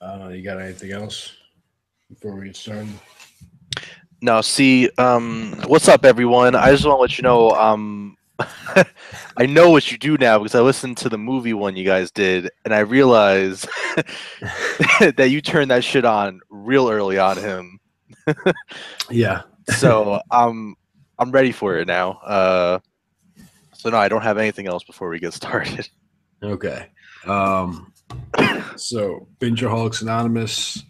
I don't know. You got anything else before we get started? Now, see, what's up, everyone? I just want to let you know, I know what you do now because I listened to the movie one you guys did, and I realized that you turned that shit on real early on him. Yeah. So I'm ready for it now. So no, I don't have anything else before we get started. Okay. Um, so Bingerholics Anonymous.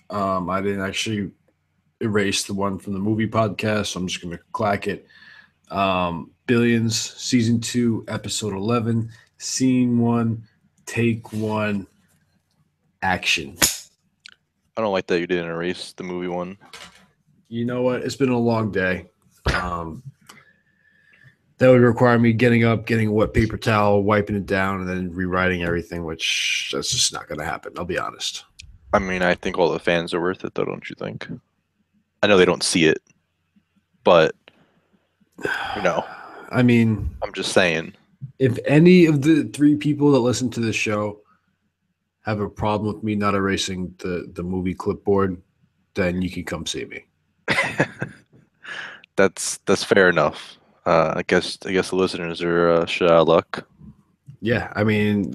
I didn't actually erase the one from the movie podcast, so I'm just gonna clack it. Billions, season 2, episode 11, scene 1, take 1, action. I don't like that you didn't erase the movie one. You know what? It's been a long day. Um, that would require me getting up, getting a wet paper towel, wiping it down, and then rewriting everything, which that's just not going to happen. I'll be honest. I mean, I think all the fans are worth it, though, don't you think? I know they don't see it, but you know, I mean, I'm just saying. if any of the 3 people that listen to this show have a problem with me not erasing the movie clipboard, then you can come see me. That's fair enough. I guess the listeners are shit out of luck. Yeah, I mean,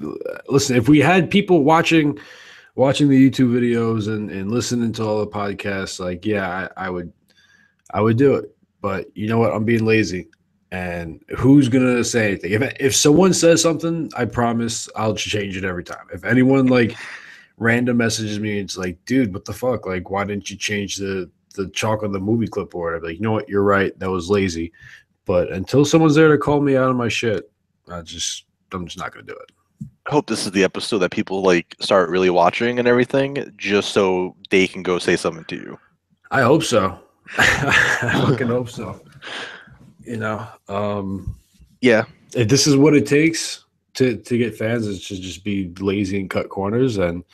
listen, if we had people watching the YouTube videos and listening to all the podcasts, like, yeah, I would do it. But you know what? I'm being lazy. And who's gonna say anything? If someone says something, I promise I'll change it every time. If anyone like random messages me, it's like, dude, what the fuck? Like, why didn't you change the chalk on the movie clipboard? I'd be like, you know what? You're right. That was lazy. But until someone's there to call me out on my shit, I'm just not gonna do it. I hope this is the episode that people like start really watching and everything, just so they can go say something to you. I hope so. I fucking hope so. You know, Yeah, if this is what it takes to get fans, is to just be lazy and cut corners, and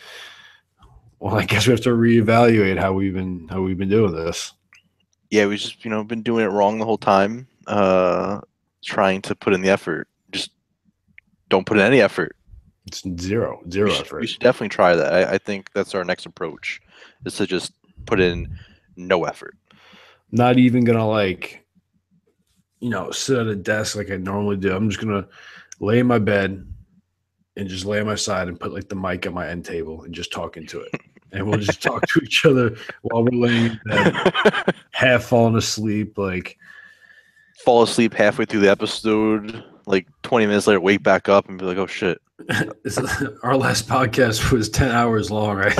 well, I guess we have to reevaluate how we've been doing this. yeah, we just been doing it wrong the whole time. Trying to put in the effort, just don't put in any effort. It's zero We zero should we effort. should definitely try that. I think that's our next approach, is to just put in no effort. Not even gonna like sit at a desk like I normally do. I'm just gonna lay in my bed and just lay on my side and put like the mic at my end table and just talk into it. And we'll just talk to each other while we're laying in bed, half falling asleep. Like, Fall asleep halfway through the episode, like 20 minutes later, wake back up and be like, "Oh shit." our last podcast was 10 hours long, right?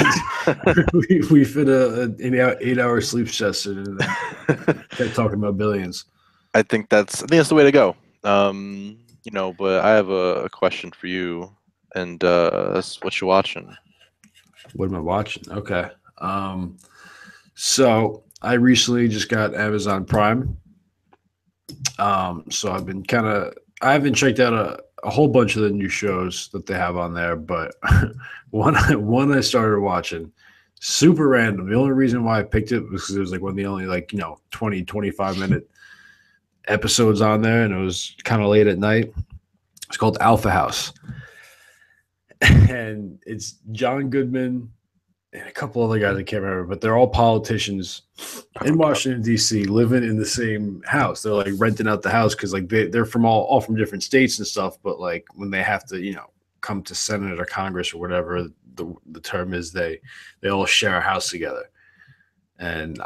we fit an 8 hour sleep session and kept talking about billions. I think that's the way to go. But I have a question for you, and that's what you're watching. What am I watching? Okay. So I recently just got Amazon Prime. So I haven't checked out a whole bunch of the new shows that they have on there, but one I started watching, super random. The only reason why I picked it was because it was like one of the only 20, 25 minute episodes on there, and it was kind of late at night. It's called Alpha House. And it's John Goodman and a couple other guys I can't remember, but they're all politicians in Washington D.C. living in the same house. They're like renting out the house because like they're from all from different states and stuff. But like when they have to come to Senate or Congress or whatever the term is, they all share a house together. And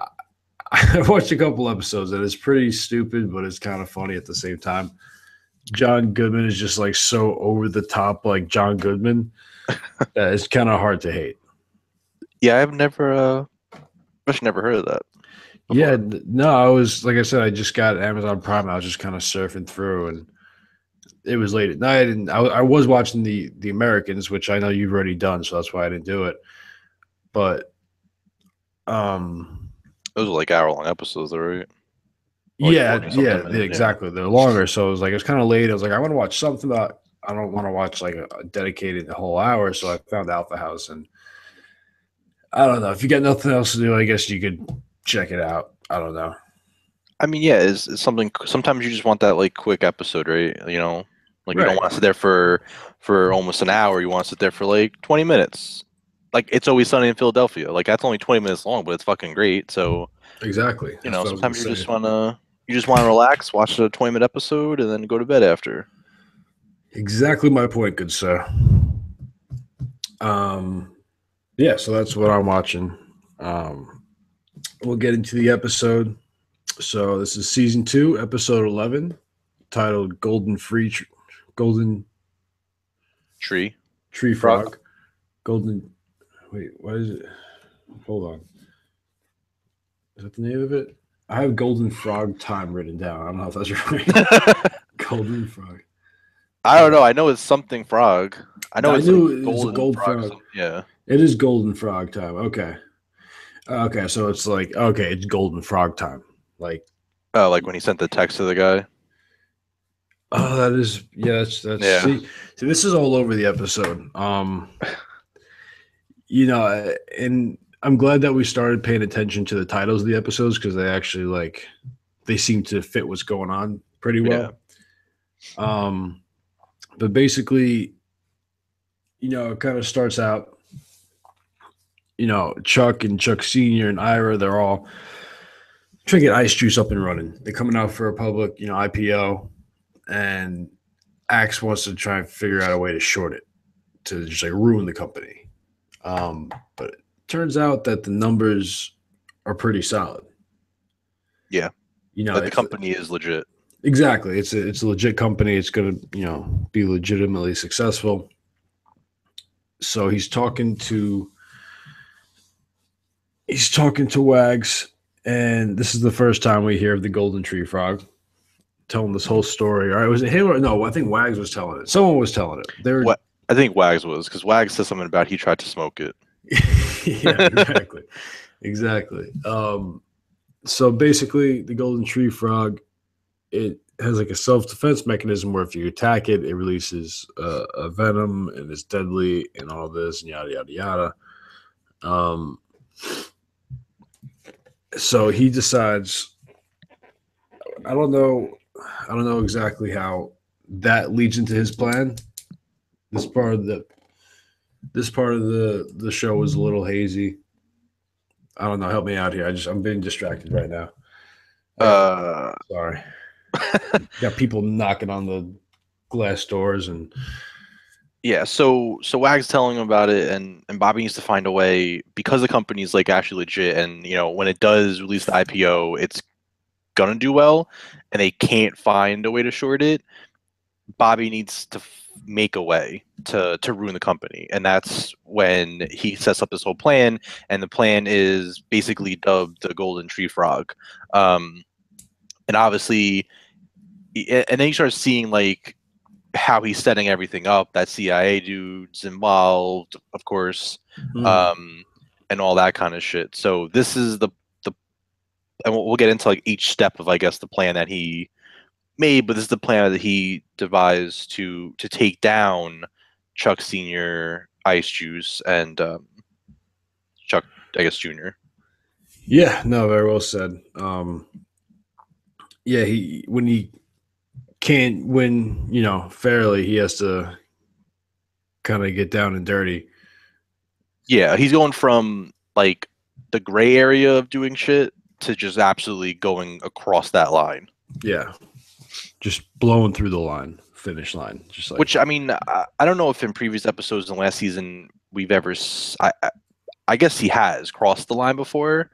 I watched a couple episodes and it's pretty stupid, but it's kind of funny at the same time. John Goodman is just like so over the top, like John Goodman, that it's kind of hard to hate. Yeah, I've never heard of that before. Yeah, no, I was like I said, I just got Amazon Prime. I was just kind of surfing through, and it was late at night, and I was watching the Americans, which I know you've already done, so that's why I didn't do it. But Those are like hour-long episodes, right? Or like yeah, 40 yeah, something minutes. exactly. They're longer, so it was like it was kind of late. I was like, I want to watch something, but I don't want to watch like a dedicated whole hour. So I found Alpha House, and I don't know if you got nothing else to do. I guess you could check it out. I don't know. I mean, yeah, it's something. Sometimes you just want that like quick episode, right? Like you don't Right. want to sit there for almost an hour. You want to sit there for like 20 minutes. like It's Always Sunny in Philadelphia. Like that's only 20 minutes long, but it's fucking great. So Exactly. That's what I was gonna sometimes say. you just wanna relax, watch a 20-minute episode, and then go to bed after. Exactly my point, good sir. Um, yeah, so that's what I'm watching. Um, we'll get into the episode. So this is season 2, episode 11, titled Golden Tree Tree frog. Frog. Golden. Wait, what is it? Hold on. Is that the name of it? I have Golden Frog Time written down. I don't know if that's right. Golden Frog. I don't know. I know it's something frog. I know I it's like knew it was a golden gold frog. frog. Yeah. It is Golden Frog Time. Okay. Okay, so it's like okay, it's Golden Frog Time. Like Oh, like when he sent the text to the guy. oh, that is yeah. That's Yeah. see. This is all over the episode. And I'm glad that we started paying attention to the titles of the episodes because they actually they seem to fit what's going on pretty Yeah. well. But basically, it kind of starts out, Chuck and Chuck Senior and Ira, they're all trying to get Ice Juice up and running. They're coming out for a public, IPO, and Axe wants to try and figure out a way to short it to just like ruin the company. But it turns out that the numbers are pretty solid. Yeah. That the It's company is legit. exactly it's a legit company. It's going to be legitimately successful. So he's talking to Wags, and this is the first time we hear of the Golden Tree Frog. Telling this whole story. All right, was it him or no? I think Wags was telling it. Someone was telling it. What I think Wags was because Wags said something about he tried to smoke it. Yeah, exactly, exactly. So basically, the Golden Tree Frog, it has like a self-defense mechanism where if you attack it, it releases a venom and it's deadly and all this and yada yada yada. So he decides. I don't know exactly how that leads into his plan. This part of the show was a little hazy. I don't know. Help me out here. I'm being distracted right now. Sorry. Got people knocking on the glass doors and Yeah, so Wag's telling him about it, and Bobby needs to find a way because the company's like actually legit, and when it does release the IPO, it's gonna do well, and they can't find a way to short it. Bobby needs to make a way to ruin the company, and that's when he sets up this whole plan, and the plan is basically dubbed the Golden Tree Frog, and obviously, and then you start seeing like how he's setting everything up. That CIA dude's involved, of course, and all that kind of shit. So this is the and we'll get into like each step of I guess the plan that he made, but this is the plan that he devised to take down Chuck Senior, Ice Juice, and Chuck, I guess Junior. yeah, no, very well said. Yeah, when he can't win, fairly, he has to kind of get down and dirty. Yeah, he's going from like the gray area of doing shit to just absolutely going across that line. Yeah, just blowing through the line, finish line, just like. Which I mean, I don't know if in previous episodes in last season we've ever. I guess he has crossed the line before.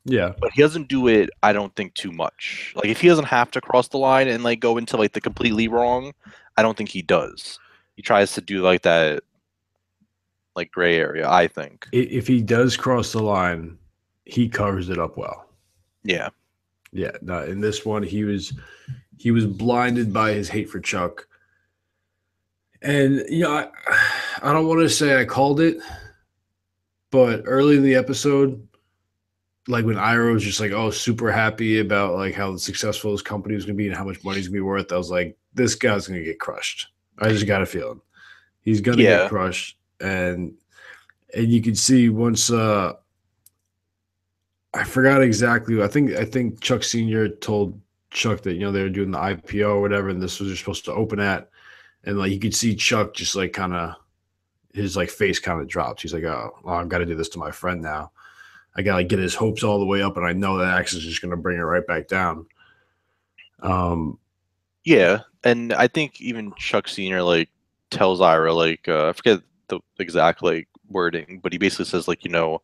Yeah, but he doesn't do it. I don't think too much. Like if he doesn't have to cross the line and like go into like the completely wrong, I don't think he does. He tries to do like that, like gray area. I think. if he does cross the line, he covers it up well. Yeah. Yeah. No, in this one, he was blinded by his hate for Chuck, and I don't want to say I called it, but early in the episode, like when Ira was just like, oh, super happy about like how successful his company was gonna be and how much money he's gonna be worth, I was like, this guy's gonna get crushed. I just got a feeling he's gonna get crushed, and you can see once I forgot exactly. I think Chuck Senior told Chuck that they were doing the IPO or whatever, and this was supposed to open at, and like you could see Chuck just like kind of his like face kind of drops. He's like, oh, well, I've got to do this to my friend now. I got to get his hopes all the way up, and I know that Axe is just going to bring it right back down. Yeah, and I think even Chuck Senior like tells Ira like I forget the exact like wording, but he basically says like you don't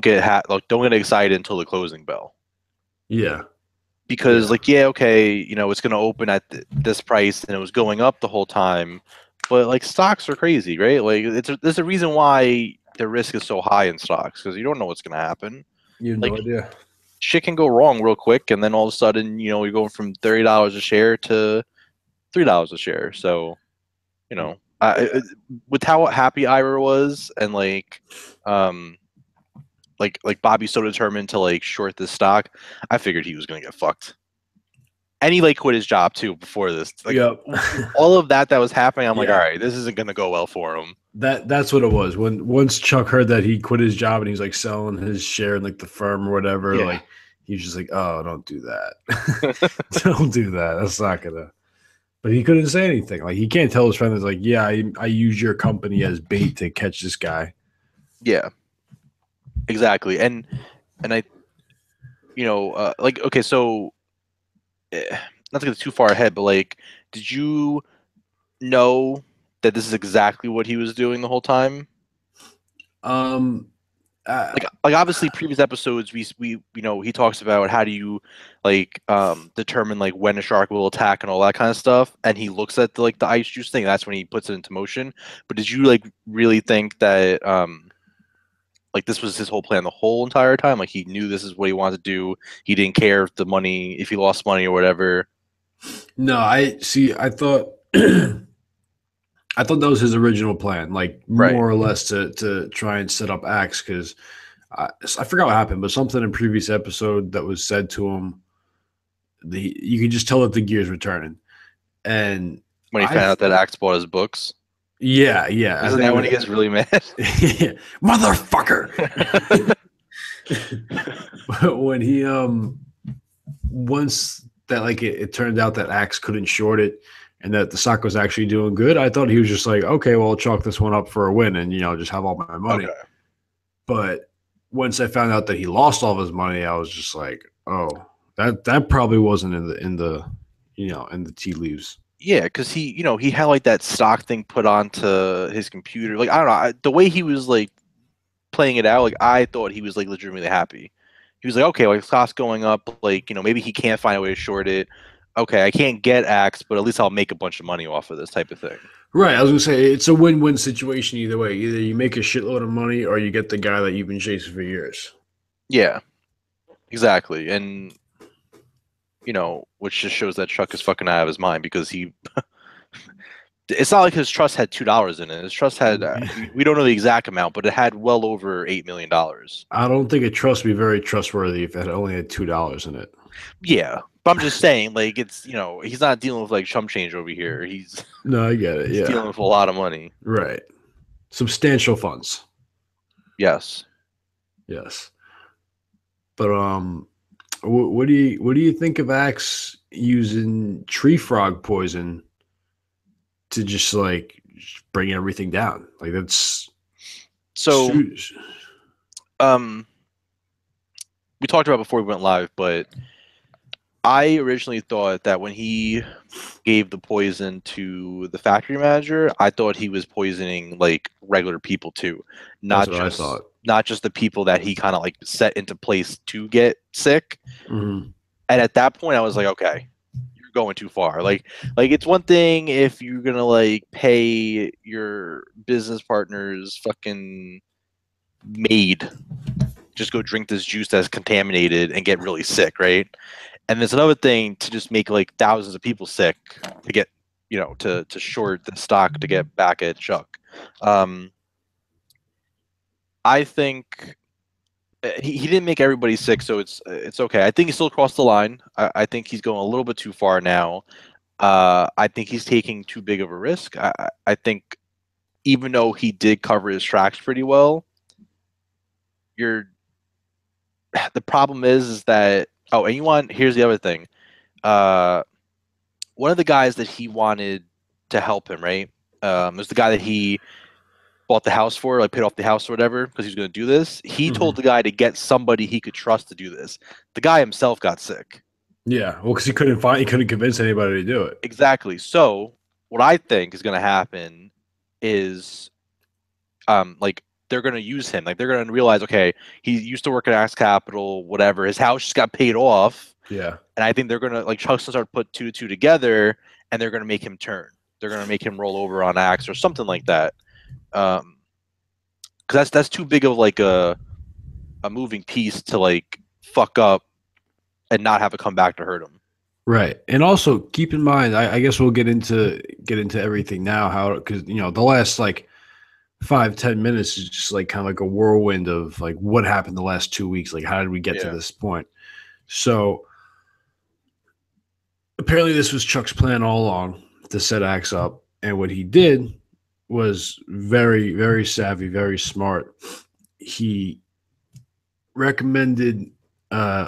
get like don't get excited until the closing bell Yeah, because yeah, like yeah okay it's gonna open at this price and it was going up the whole time, but like stocks are crazy, right? Like there's a reason why the risk is so high in stocks because you don't know what's gonna happen. you have no Like idea. shit can go wrong real quick, and then all of a sudden you're going from $30 a share to $3 a share. So Yeah, with how happy Ira was, and um, like Bobby's so determined to like short this stock, I figured he was gonna get fucked. And he like quit his job too before this. Like yep, all of that was happening, I'm like, all yeah. right, this isn't gonna go well for him. That's what it was. When once Chuck heard that he quit his job and he's like selling his share in like the firm or whatever, Yeah. like he was just like, "Oh, don't do that, don't do that. That's not gonna." But he couldn't say anything. Like he can't tell his friend, "Like, yeah, I use your company as bait to catch this guy." Yeah, exactly. And I like okay, so not to get too far ahead, but like, did you know that this is exactly what he was doing the whole time? Um, uh, Like obviously previous episodes we he talks about how do you like determine like when a shark will attack and all that kind of stuff, and he looks at the ice juice thing. That's when he puts it into motion. But did you like really think that like this was his whole plan the whole entire time? Like he knew this is what he wanted to do. He didn't care if the money, if he lost money or whatever. no, I see. I thought. I thought that was his original plan, like Right. more or less to try and set up Axe because I forgot what happened, but something in previous episode that was said to him, you could just tell that the gears were turning, and When he I, found out that Axe bought his books. yeah, yeah, I Isn't think that it when he gets really mad? was, motherfucker. When he once that like it turned out that Axe couldn't short it and that the stock was actually doing good, I thought he was just like, okay, well, I'll chalk this one up for a win and just have all my money. Okay. But once I found out that he lost all of his money, I was just like, oh, that probably wasn't in the tea leaves. Yeah, because he had like that stock thing put onto his computer. Like I don't know, the way he was like playing it out, like I thought he was like legitimately happy. He was like, okay, like stock's going up, like maybe he can't find a way to short it. Okay, I can't get Axe, but at least I'll make a bunch of money off of this type of thing. Right. I was gonna say it's a win-win situation either way. Either you make a shitload of money or you get the guy that you've been chasing for years. Yeah, exactly, and which just shows that Chuck is fucking out of his mind because he. It's not like his trust had $2 in it. His trust had we don't know the exact amount, but it had well over $8 million. I don't think a trust would be very trustworthy if it only had $2 in it. Yeah, but I'm just saying, like it's he's not dealing with like chump change over here. He's No, I get it. he's Yeah. dealing with a lot of money. Right. Substantial funds. Yes. Yes. But what do you think of Axe using tree frog poison to just like bring everything down? Like that's So um, we talked about before we went live, but I originally thought that when he gave the poison to the factory manager, I thought he was poisoning like regular people too, that's not what I just thought. not just the people that he kind of like set into place to get sick. Mhm. And at that point, I was like, okay, you're going too far. Like it's one thing if you're gonna like pay your business partner's fucking maid just go drink this juice that's contaminated and get really sick, right? And there's another thing to just make like thousands of people sick to get to short the stock to get back at Chuck. I think he didn't make everybody sick, so it's okay. I think he still crossed the line. I think he's going a little bit too far now. I think he's taking too big of a risk. I think even though he did cover his tracks pretty well, you're the problem is that and here's the other thing. One of the guys that he wanted to help him, right? Was the guy that he bought the house for, like paid off the house or whatever, because he was going to do this. He told Mhm. the guy to get somebody he could trust to do this. The guy himself got sick. Yeah, well, because he couldn't convince anybody to do it. Exactly. So what I think is going to happen is, like they're going to use him. Like they're going to realize, okay, he used to work at Axe Capital, whatever. His house just got paid off, Yeah, and I think they're going to like Chuck's going to start put two to two together, and they're going to make him turn. They're going to make him roll over on Axe or something like that. Because that's too big of like a moving piece to like fuck up and not have it come back to hurt him. right. And also keep in mind, I guess we'll get into everything now. How because the last like 5-10 minutes is just like kind of like a whirlwind of like what happened the last 2 weeks. Like how did we get to Yeah. this point? So apparently this was Chuck's plan all along to set Axe up, and what he did was very very savvy, very smart. He recommended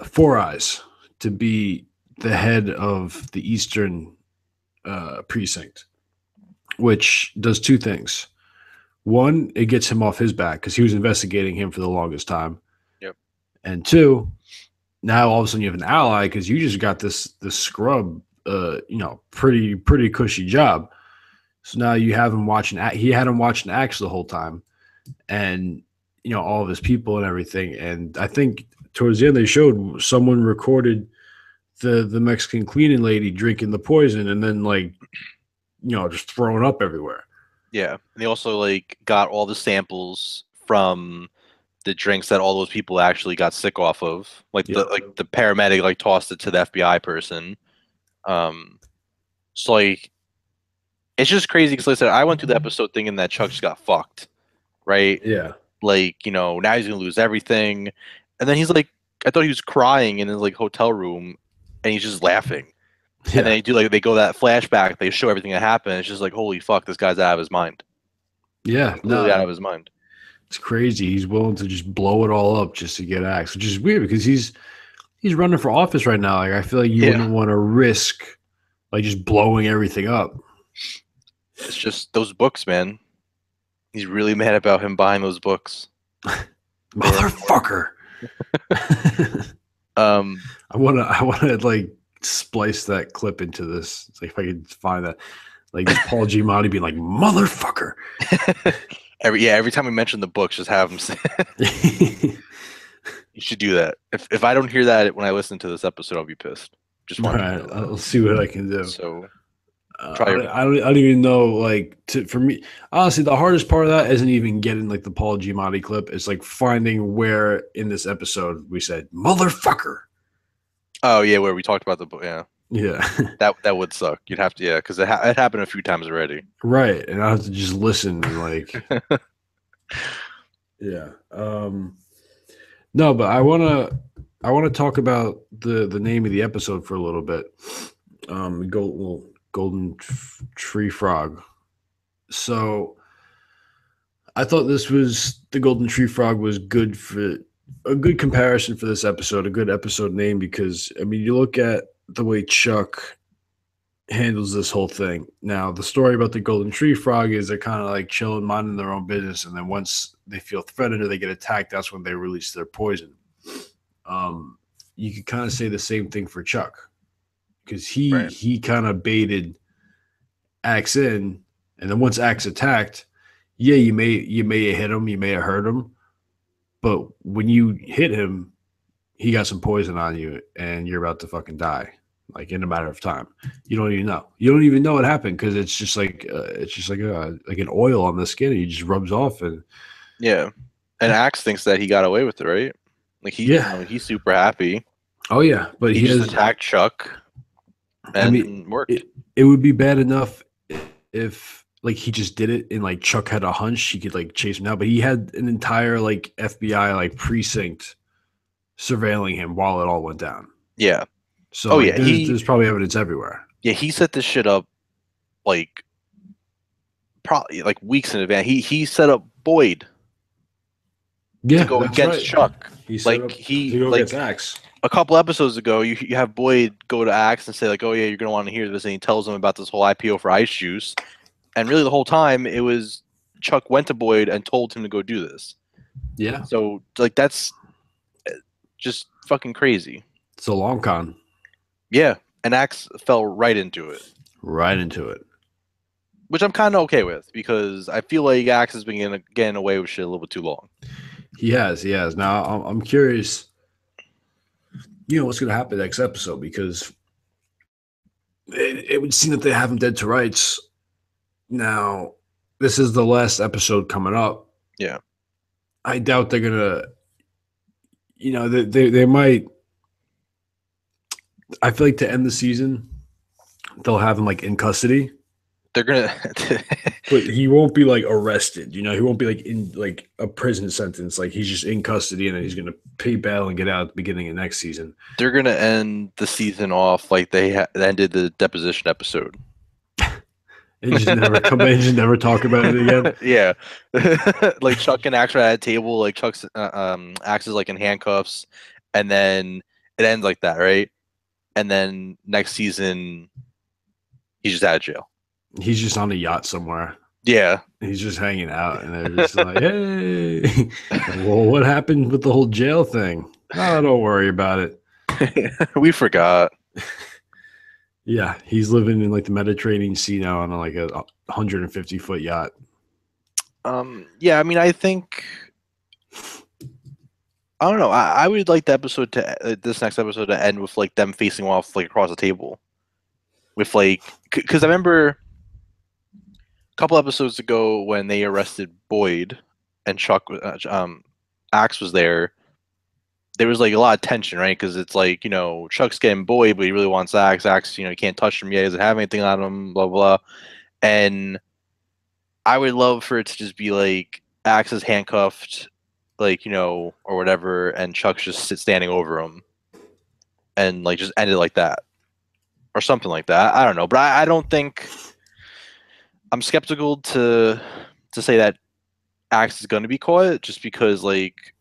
Four Eyes to be the head of the Eastern precinct, which does two things. One, it gets him off his back because he was investigating him for the longest time. Yep. And two, now all of a sudden you have an ally because you just got this scrub, pretty cushy job. So now you have him watching. He had him watching Axe the whole time, and all of his people and everything. And I think towards the end they showed someone recorded the Mexican cleaning lady drinking the poison and then like just throwing up everywhere. Yeah. And they also like got all the samples from the drinks that all those people actually got sick off of. Like Yep. the paramedic like tossed it to the FBI person. So like it's just crazy because like I said, I went through the episode thinking that Chuck just got fucked, right? Yeah. Like, now he's gonna lose everything. And then he's like, I thought he was crying in his like hotel room and he's just laughing. Yeah. And then they go that flashback, they show everything that happened. It's just like, holy fuck, this guy's out of his mind. Yeah. Completely out of his mind. It's crazy. He's willing to just blow it all up just to get Axe, which is weird because he's running for office right now. Like I feel like you wouldn't want to risk like just blowing everything up. It's just those books, man. He's really mad about him buying those books. Motherfucker. I wanna like splice that clip into this. It's like if I could find that, like Paul Giamatti being like motherfucker. every time we mention the books, just have him say you should do that. If I don't hear that when I listen to this episode, I'll be pissed. Just want to know that. I'll see what I can do. So I don't even know. Like for me, honestly, the hardest part of that isn't even getting like the Paul Giamatti clip. It's like finding where in this episode we said motherfucker. Oh yeah, where we talked about the book. Yeah. That would suck. You'd have to, because it happened a few times already. Right, and I have to just listen and like, yeah. No, but I wanna talk about the name of the episode for a little bit. Golden Tree Frog. So I thought the Golden Tree Frog was good for a good comparison for this episode, a good episode name because I mean you look at the way Chuck handles this whole thing. Now the story about the Golden Tree Frog is they're kind of like chilling, minding their own business, and then once they feel threatened or they get attacked, that's when they release their poison. You could kind of say the same thing for Chuck because he kind of baited Axe in, and then once Axe attacked, yeah, you may have hit him, you may have hurt him, but when you hit him, he got some poison on you, and you're about to fucking die, like in a matter of time. You don't even know. You don't even know what happened because it's just like an oil on the skin, and he just rubs off, and yeah. And Axe thinks that he got away with it, right? Like he's super happy. Oh yeah, but he just attacked Chuck. And worked. It would be bad enough if like he just did it and like Chuck had a hunch he could like chase him down, but he had an entire like FBI like precinct surveilling him while it all went down. Yeah. So there's probably evidence everywhere. Yeah, he set this shit up like probably like weeks in advance. He set up Boyd to go against Chuck. Against Axe. A couple episodes ago, you have Boyd go to Axe and say like, "Oh yeah, you're gonna want to hear this," and he tells him about this whole IPO for Ice Juice, and really the whole time it was Chuck went to Boyd and told him to go do this. Yeah, So like that's just fucking crazy. it's a long con. Yeah, and Axe fell right into it, Right into it. which I'm kind of okay with because I feel like Axe has been getting away with shit a little bit too long. He has. He has. Now I'm curious. What's going to happen next episode because it would seem that they have him dead to rights. Now, this is the last episode coming up. Yeah. I doubt they're gonna. They might. I feel like to end the season, they'll have him like in custody. They're gonna But he won't be like arrested. He won't be like in like a prison sentence. Like he's just in custody and then he's gonna pay bail and get out at the beginning of next season. they're gonna end the season off like they ended the deposition episode. And just never come in, just never talk about it again. Yeah. Like Chuck and Axe are at a table, like Chuck's Axe is like in handcuffs, and then it ends like that, right? And then next season he's just out of jail. He's just on a yacht somewhere. Yeah. He's just hanging out, and they're just like, "Hey, well, what happened with the whole jail thing? Oh, don't worry about it." We forgot. Yeah, he's living in like the Mediterranean Sea now on like a 150-foot yacht. Yeah, I mean, I think I don't know. I would like the episode to this next episode to end with like them facing off like across the table, with like because I remember a couple episodes ago when they arrested Boyd and Chuck, Axe was there. There was like a lot of tension, right? Because it's like Chuck's getting Boyd, but he really wants Axe. Axe, he can't touch him yet. He doesn't have anything on him. Blah blah. And I would love for it to just be like Axe is handcuffed, like or whatever, and Chuck's just standing over him, and like just end it like that, or something like that. I don't know, but I don't think I'm skeptical to say that Axe is going to be caught, just because like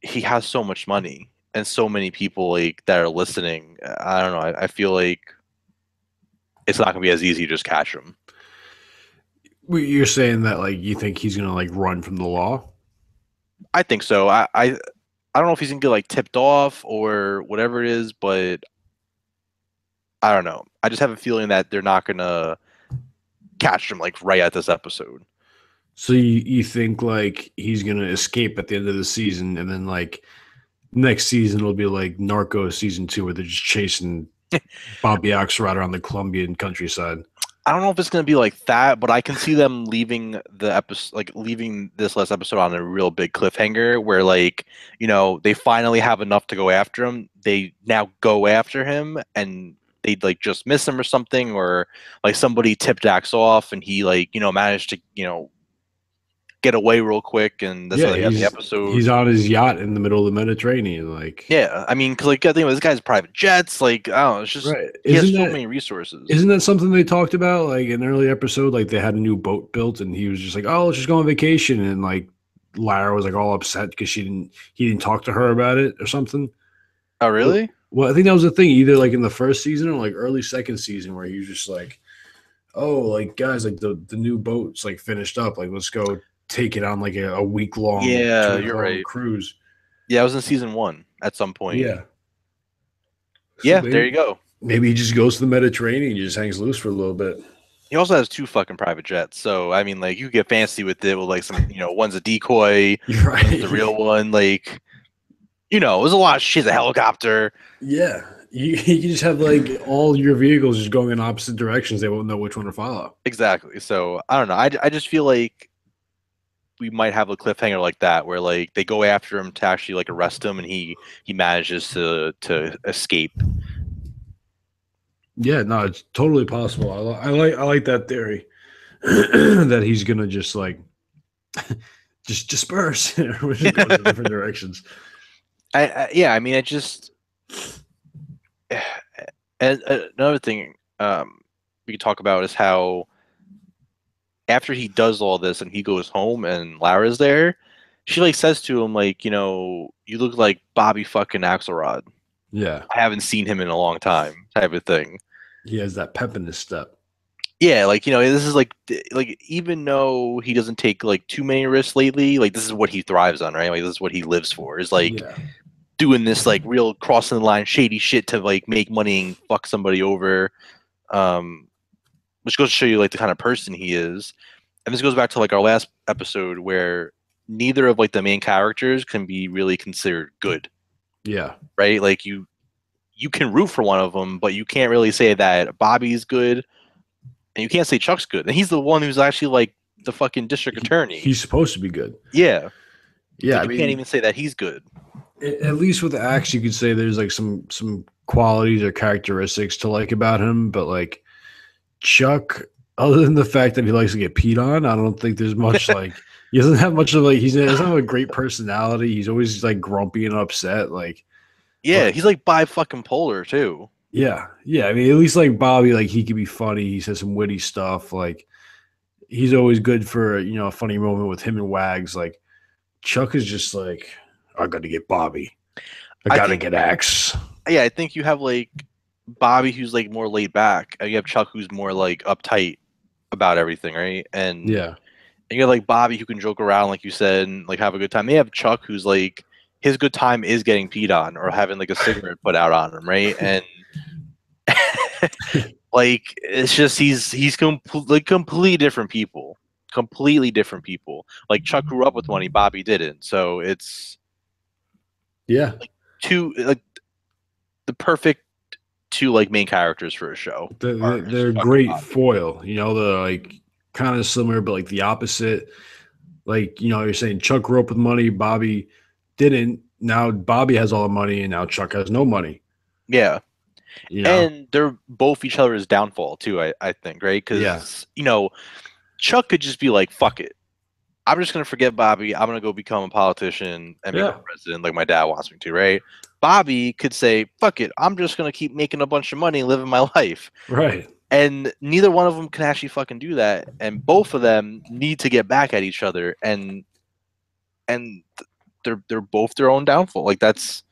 he has so much money and so many people like that are listening. I don't know. I feel like it's not going to be as easy to just catch him. You're saying that like you think he's gonna like run from the law? I think so. I don't know if he's gonna get like tipped off or whatever it is, but I don't know. I just have a feeling that they're not gonna catch him like right at this episode. So you think like he's gonna escape at the end of the season, and then like next season it'll be like Narcos season 2, where they're just chasing Bobby Axelrod around the Colombian countryside. I don't know if it's gonna be like that, but I can see them leaving the episode, like leaving this last episode on a real big cliffhanger, where like they finally have enough to go after him. They now go after him, and they like just miss him or something, or like somebody tipped Axe off, and he like managed to get away real quick, and that's how they end the episode. He's on his yacht in the middle of the Mediterranean, like yeah. I mean, because like I think this guy's private jets, like I don't know, it's just right. He has so many resources. Isn't that something they talked about like in an early episode? Like they had a new boat built, and he was just like, "Oh, let's just go on vacation," and like Lara was like all upset because he didn't talk to her about it or something. Oh, really? Well, I think that was the thing, either like in the first season or like early second season, where he was just like, "Oh, like guys, like the new boat's like finished up, like let's go take it on like a week long you're right cruise." Yeah, I was in season 1 at some point. Yeah. So there you go. Maybe he just goes to the Mediterranean and just hangs loose for a little bit. He also has 2 fucking private jets, so I mean, like you get fancy with it with like some, one's a decoy, right? One's the real one. Like, there's a lot of shit. A helicopter. Yeah, you just have like all your vehicles just going in opposite directions. They won't know which one to follow. Exactly. So I don't know. I just feel like we might have a cliffhanger like that, where like they go after him to actually like arrest him, and he manages to escape. Yeah, no, it's totally possible. I like that theory that he's gonna just like just disperse or just go in different directions. Yeah, I mean, it just and another thing we can talk about is how after he does all this and he goes home and Lara's there, she like says to him like, you look like Bobby fucking Axelrod. Yeah, I haven't seen him in a long time, type of thing. He has that pep in his step. Yeah, like this is like even though he doesn't take like too many risks lately, like this is what he thrives on, right? Like this is what he lives for. Is like Yeah, doing this like real crossing the line shady shit to like make money and fuck somebody over. Um, which goes to show you like the kind of person he is. And this goes back to like our last episode where neither of like the main characters can be really considered good, yeah, right? Like you can root for one of them, but you can't really say that Bobby's good, and you can't say Chuck's good. And he's the one who's actually like the fucking district attorney. he's supposed to be good. Yeah, Yeah, but I you can't mean, even say that he's good. at least with Axe, you could say there's like some qualities or characteristics to like about him, but like Chuck, other than the fact that he likes to get peed on, I don't think there's much like he doesn't have much of like he doesn't have a great personality. He's always like grumpy and upset. Like, Yeah, but he's like bi fucking polar too. yeah, yeah. I mean, at least like Bobby, like he could be funny. He says some witty stuff. Like he's always good for a funny moment with him and Wags. Like Chuck is just like, I got to get Bobby. I I got to think get Axe. yeah, I think you have like Bobby who's like more laid back, and you have Chuck who's more like uptight about everything, right? Yeah, And you have like Bobby who can joke around, like you said, and like have a good time. They have Chuck who's like his good time is getting peed on or having like a cigarette put out on him, right? And like it's just like completely different people, completely different people. Like Chuck grew up with money, Bobby didn't, so it's yeah. two like the perfect two like main characters for a show are They're a Chuck and great Bobby. foil. They're like kind of similar, but like the opposite. Like, you're saying Chuck grew up with money, Bobby didn't. Now Bobby has all the money, and now Chuck has no money. Yeah, You know? and they're both each other's downfall too. I think right Yeah. because Chuck could just be like, "Fuck it, I'm just gonna forget Bobby. I'm gonna go become a politician and become Yeah. president like my dad wants me to." Right? Bobby could say, "Fuck it, I'm just gonna keep making a bunch of money and living my life." Right. And neither one of them can actually fucking do that, and both of them need to get back at each other, and they're both their own downfall. Like that's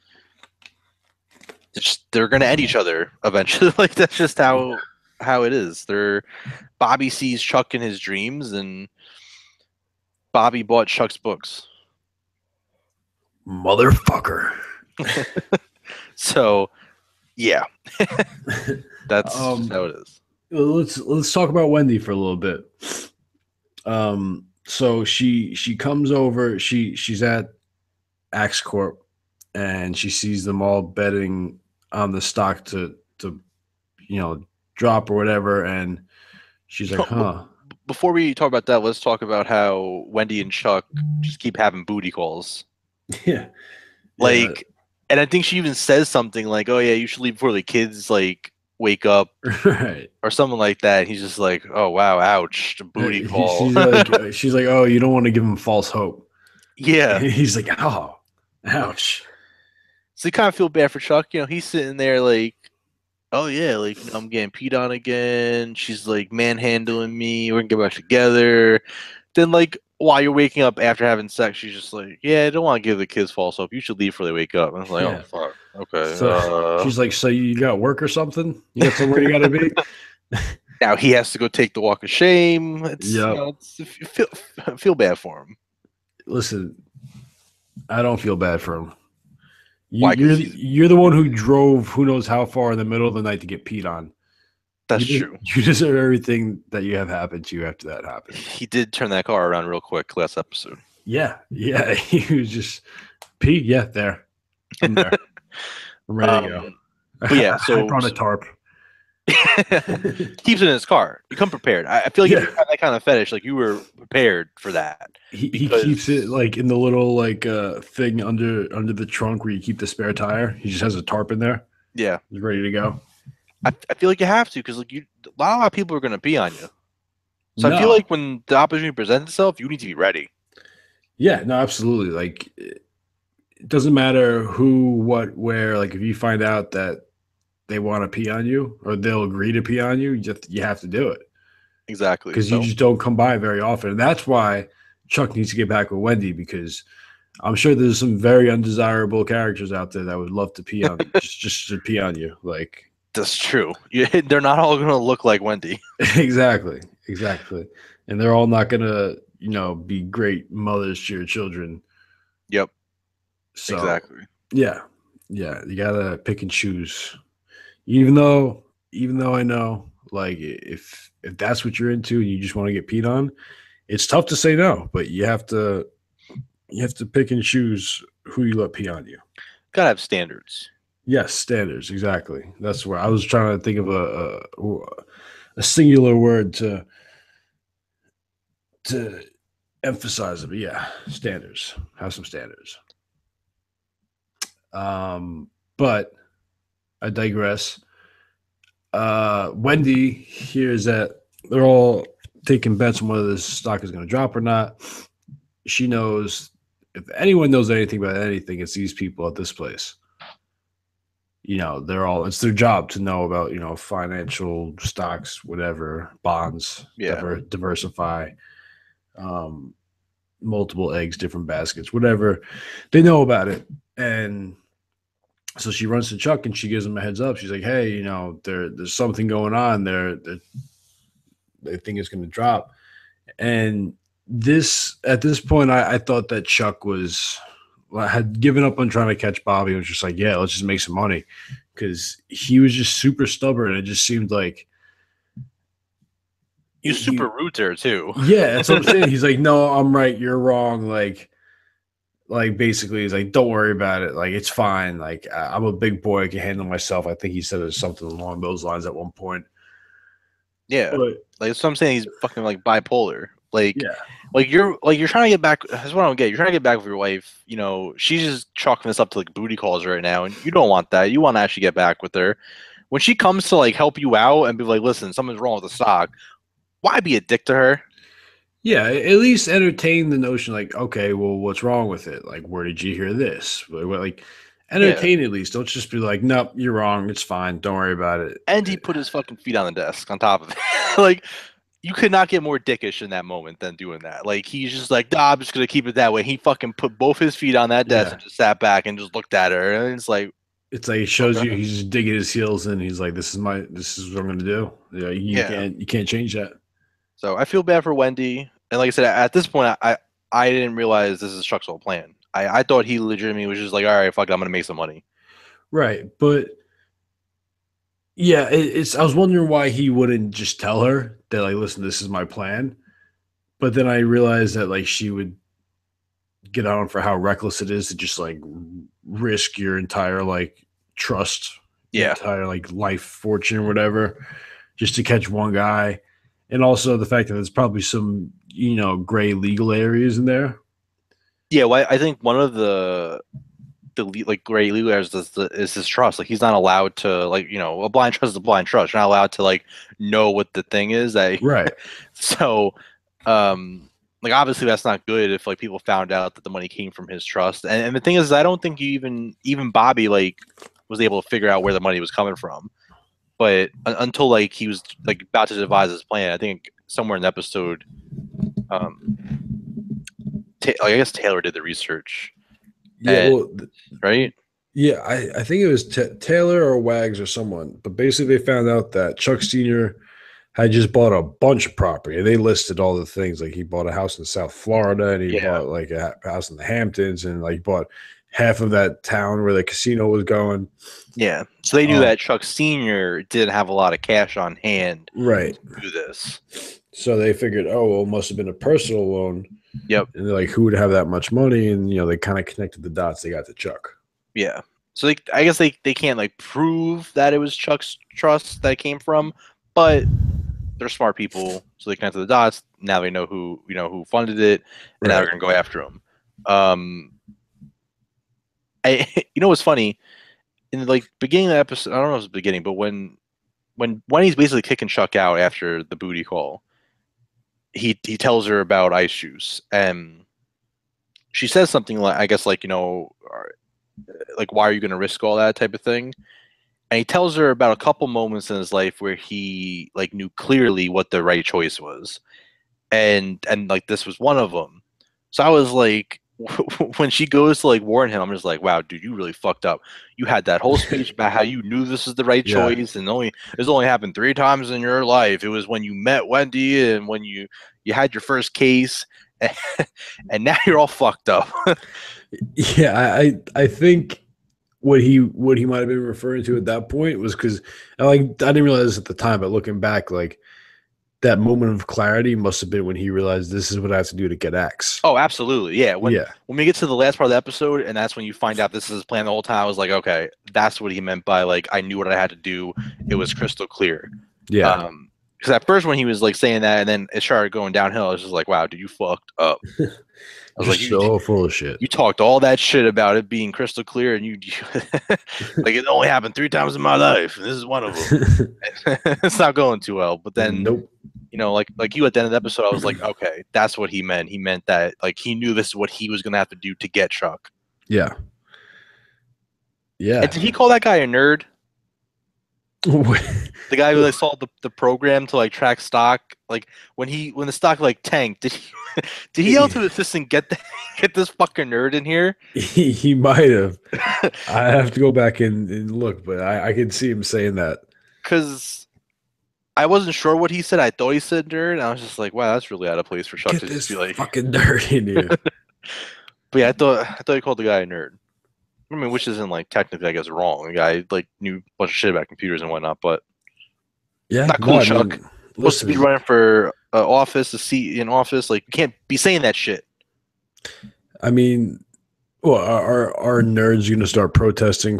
just they're gonna end each other eventually. Like that's just how it is. They're Bobby sees Chuck in his dreams, and Bobby bought Chuck's books. Motherfucker. So yeah, that's just um how it is. let's talk about Wendy for a little bit. So she comes over, she's at Axe Corp, and she sees them all betting on the stock to drop or whatever, and she's like, huh. Before we talk about that, let's talk about how Wendy and Chuck just keep having booty calls. Yeah. Yeah. Like, and I think she even says something like, "Oh yeah, you should leave before the kids like wake up," Right. or something like that. He's just like, "Oh wow, ouch, the booty call." She's like, oh, you don't want to give him false hope. Yeah. He's like, oh, ouch. So you kind of feel bad for Chuck. He's sitting there like, "Oh yeah, like I'm getting peed on again." She's like manhandling me. We're gonna get back together. Then like while you're waking up after having sex, she's just like, "Yeah, I don't want to give the kids false hope. You should leave before they wake up." And I was like, "Oh Yeah. fuck, okay." So she's like, so you got work or something? You got somewhere you got to be? Now he has to go take the walk of shame. It's Yep. feel bad for him. Listen, I don't feel bad for him. Why? Because You're the one who drove who knows how far in the middle of the night to get peed on. that's true. You deserve everything that you have happened to you after that happened. He did turn that car around real quick last episode. Yeah, yeah. He was just Pete. Yeah, there. I'm there. I'm ready to go. But yeah, so I brought a tarp. keeps it in his car. You come prepared. I feel like if you have that kind of fetish, like you were prepared for that. He keeps it like in the little like thing under the trunk where you keep the spare tire. He just has a tarp in there. Yeah, He's ready to go. I feel like you have to because like a lot of people are going to pee on you. So I feel No. like when the opportunity presents itself, you need to be ready. Yeah, no, absolutely. Like it doesn't matter who, what, where. Like if you find out that they want to pee on you or they'll agree to pee on you, you have to do it Exactly. because So you just don't come by very often. And that's why Chuck needs to get back with Wendy because I'm sure there's some very undesirable characters out there that would love to pee on just to pee on you. Like That's true. They're not all going to look like Wendy. Exactly, exactly. And they're all not gonna, be great mothers to your children. Yep, So exactly. yeah, yeah, you gotta pick and choose. Even though I know, like, if that's what you're into and you just want to get peed on, it's tough to say no, but you have to pick and choose who you let pee on you. Gotta have standards. Yes, standards, exactly. That's where I was trying to think of a singular word to emphasize it. But yeah, standards. Have some standards. But I digress. Wendy hears that they're all taking bets on whether this stock is going to drop or not. She knows if anyone knows anything about anything, it's these people at this place. It's their job to know about, financial stocks, whatever, bonds, Yeah. diversify, um, multiple eggs, different baskets, whatever. They know about it. And so she runs to Chuck and she gives him a heads up. She's like, hey, there's something going on there. They think it's going to drop. And at this point, I thought that Chuck had given up on trying to catch Bobby. It was just like, yeah, let's just make some money, because he was just super stubborn. It just seemed like He's super rude there too. Yeah, that's what I'm saying. He's like, no, I'm right, you're wrong. Like basically, he's like, don't worry about it. Like, it's fine. Like, I'm a big boy. I can handle myself. I think he said it something along those lines at one point. Yeah, But like that's what I'm saying. He's fucking like bipolar. Like, yeah, you're trying to get back. That's what I don't get. You're trying to get back with your wife. She's just chalking this up to like booty calls right now, and you don't want that. You want to actually get back with her. When she comes to like help you out and be like, listen, something's wrong with the stock. Why be a dick to her? yeah, at least entertain the notion. Like, okay, well, what's wrong with it? Like, where did you hear this? Like, Yeah. entertain at least. Don't just be like, nope, you're wrong. It's fine. Don't worry about it. And he put his fucking feet on the desk on top of it. Like, you could not get more dickish in that moment than doing that. Like, he's just like, nah, I'm just gonna keep it that way. He fucking put both his feet on that desk Yeah. and just sat back and just looked at her. And it's like, It's like, it shows okay. you he's just digging his heels in. He's like, this is what I'm gonna do. Yeah, Yeah. you can't change that. So I feel bad for Wendy. And like I said, at this point, I didn't realize this is Chuck's whole plan. I thought he legitimately was just like, all right, fuck it, I'm gonna make some money. Right. But yeah, it's I was wondering why he wouldn't just tell her that, like, listen, this is my plan. But then I realized that, like, she would get on for how reckless it is to just like risk your entire, like, trust, your Yeah. entire, like, life fortune, whatever, just to catch one guy. And also the fact that there's probably some, gray legal areas in there. Yeah, well, I think one of the like gray legal areas is his trust. Like he's not allowed to like a blind trust is a blind trust. You're not allowed to like know what the thing is that. Right. So, like obviously that's not good if like people found out that the money came from his trust. And the thing is, I don't think you even Bobby like was able to figure out where the money was coming from. But until like he was like about to devise his plan, I think somewhere in the episode, I guess Taylor did the research, Yeah. and Well, right. yeah, I think it was Taylor or Wags or someone, but basically they found out that Chuck Sr. had just bought a bunch of property. And they listed all the things, like he bought a house in South Florida, and he Yeah. bought like a house in the Hamptons, and like bought half of that town where the casino was going. Yeah. So they knew that Chuck Sr. didn't have a lot of cash on hand Right. to do this. So they figured, oh, well, it must have been a personal loan. Yep. And they're like, who would have that much money? And they kind of connected the dots. They got to Chuck. Yeah. So I guess they can't like prove that it was Chuck's trust that it came from, but they're smart people, so they connected the dots. Now they know who funded it, and now they're gonna go after him. What's funny in the like beginning of the episode? I don't know if it's the beginning, but when he's basically kicking Chuck out after the booty call, he tells her about ice juice, and she says something like, I guess like like why are you gonna risk all that type of thing? And he tells her about a couple moments in his life where he like knew clearly what the right choice was, and like this was one of them. So I was like, when she goes to like warn him, I'm just like, wow, dude, you really fucked up. You had that whole speech about how you knew this is the right Yeah. choice, and this only happened 3 times in your life. It was when you met Wendy and when you had your first case, and now you're all fucked up. Yeah, I think what he might have been referring to at that point was because I didn't realize this at the time, but looking back, like that moment of clarity must have been when he realized this is what I have to do to get X. Oh, absolutely, yeah. Yeah, When we get to the last part of the episode, and that's when you find out this is his plan the whole time. I was like, okay, that's what he meant by like I knew what I had to do. It was crystal clear. yeah. Because at first when he was like saying that, and then it started going downhill, I was just like, wow, dude, you fucked up. I was like, Just so full of shit. you talked all that shit about it being crystal clear, and you like it only happened 3 times in my life, and this is one of them. It's not going too well. But then, Nope. like you at the end of the episode, I was like, okay, that's what he meant. He meant that like he knew this is what he was gonna have to do to get Chuck. Yeah. And Yeah. did he call that guy a nerd? The guy who like saw the program to like track stock, like when the stock like tanked, did he yell to his assistant get this fucking nerd in here? He might have. I have to go back and look, but I can see him saying that. Because I wasn't sure what he said. I thought he said nerd. And I was just like, wow, that's really out of place for Chuck Get to just this be like. fucking nerd in here. But yeah, I thought he called the guy a nerd. I mean, which isn't like technically, I guess, wrong. The guy like knew a bunch of shit about computers and whatnot, but Yeah, not no, cool, I Chuck. mean, Supposed to be listen, running for office, a seat in office. Like, you can't be saying that shit. I mean, well, are nerds going to start protesting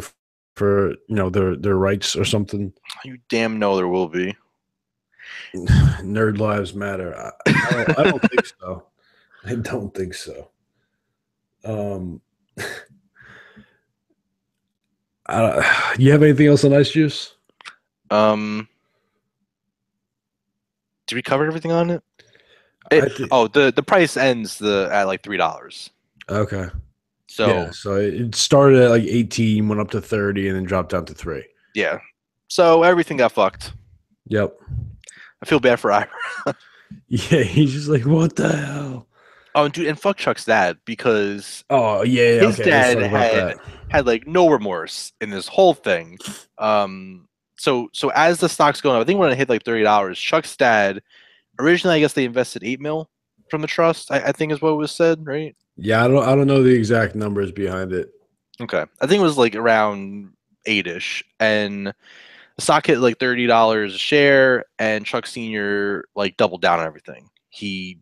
for their rights or something? You damn know there will be. Nerd lives matter. I don't think so. I don't think so. Um, you have anything else on Ice Juice? Um, did we cover everything on it? I think The price ends at like $3. okay. Yeah, So so it started at like 18, went up to 30, and then dropped down to 3. yeah, so everything got fucked. Yep. I feel bad for Ira. Yeah, he's just like, what the hell? Oh, dude, and fuck Chuck's dad because Oh, yeah, his okay. Let's dad talk about that. had like no remorse in this whole thing. So as the stock's going up, I think when it hit like $30, Chuck's dad originally, I guess they invested 8 mil from the trust. I think is what was said, right? Yeah, I don't know the exact numbers behind it. Okay, I think it was like around 8ish, and the stock hit like $30 a share, and Chuck Senior like doubled down on everything. He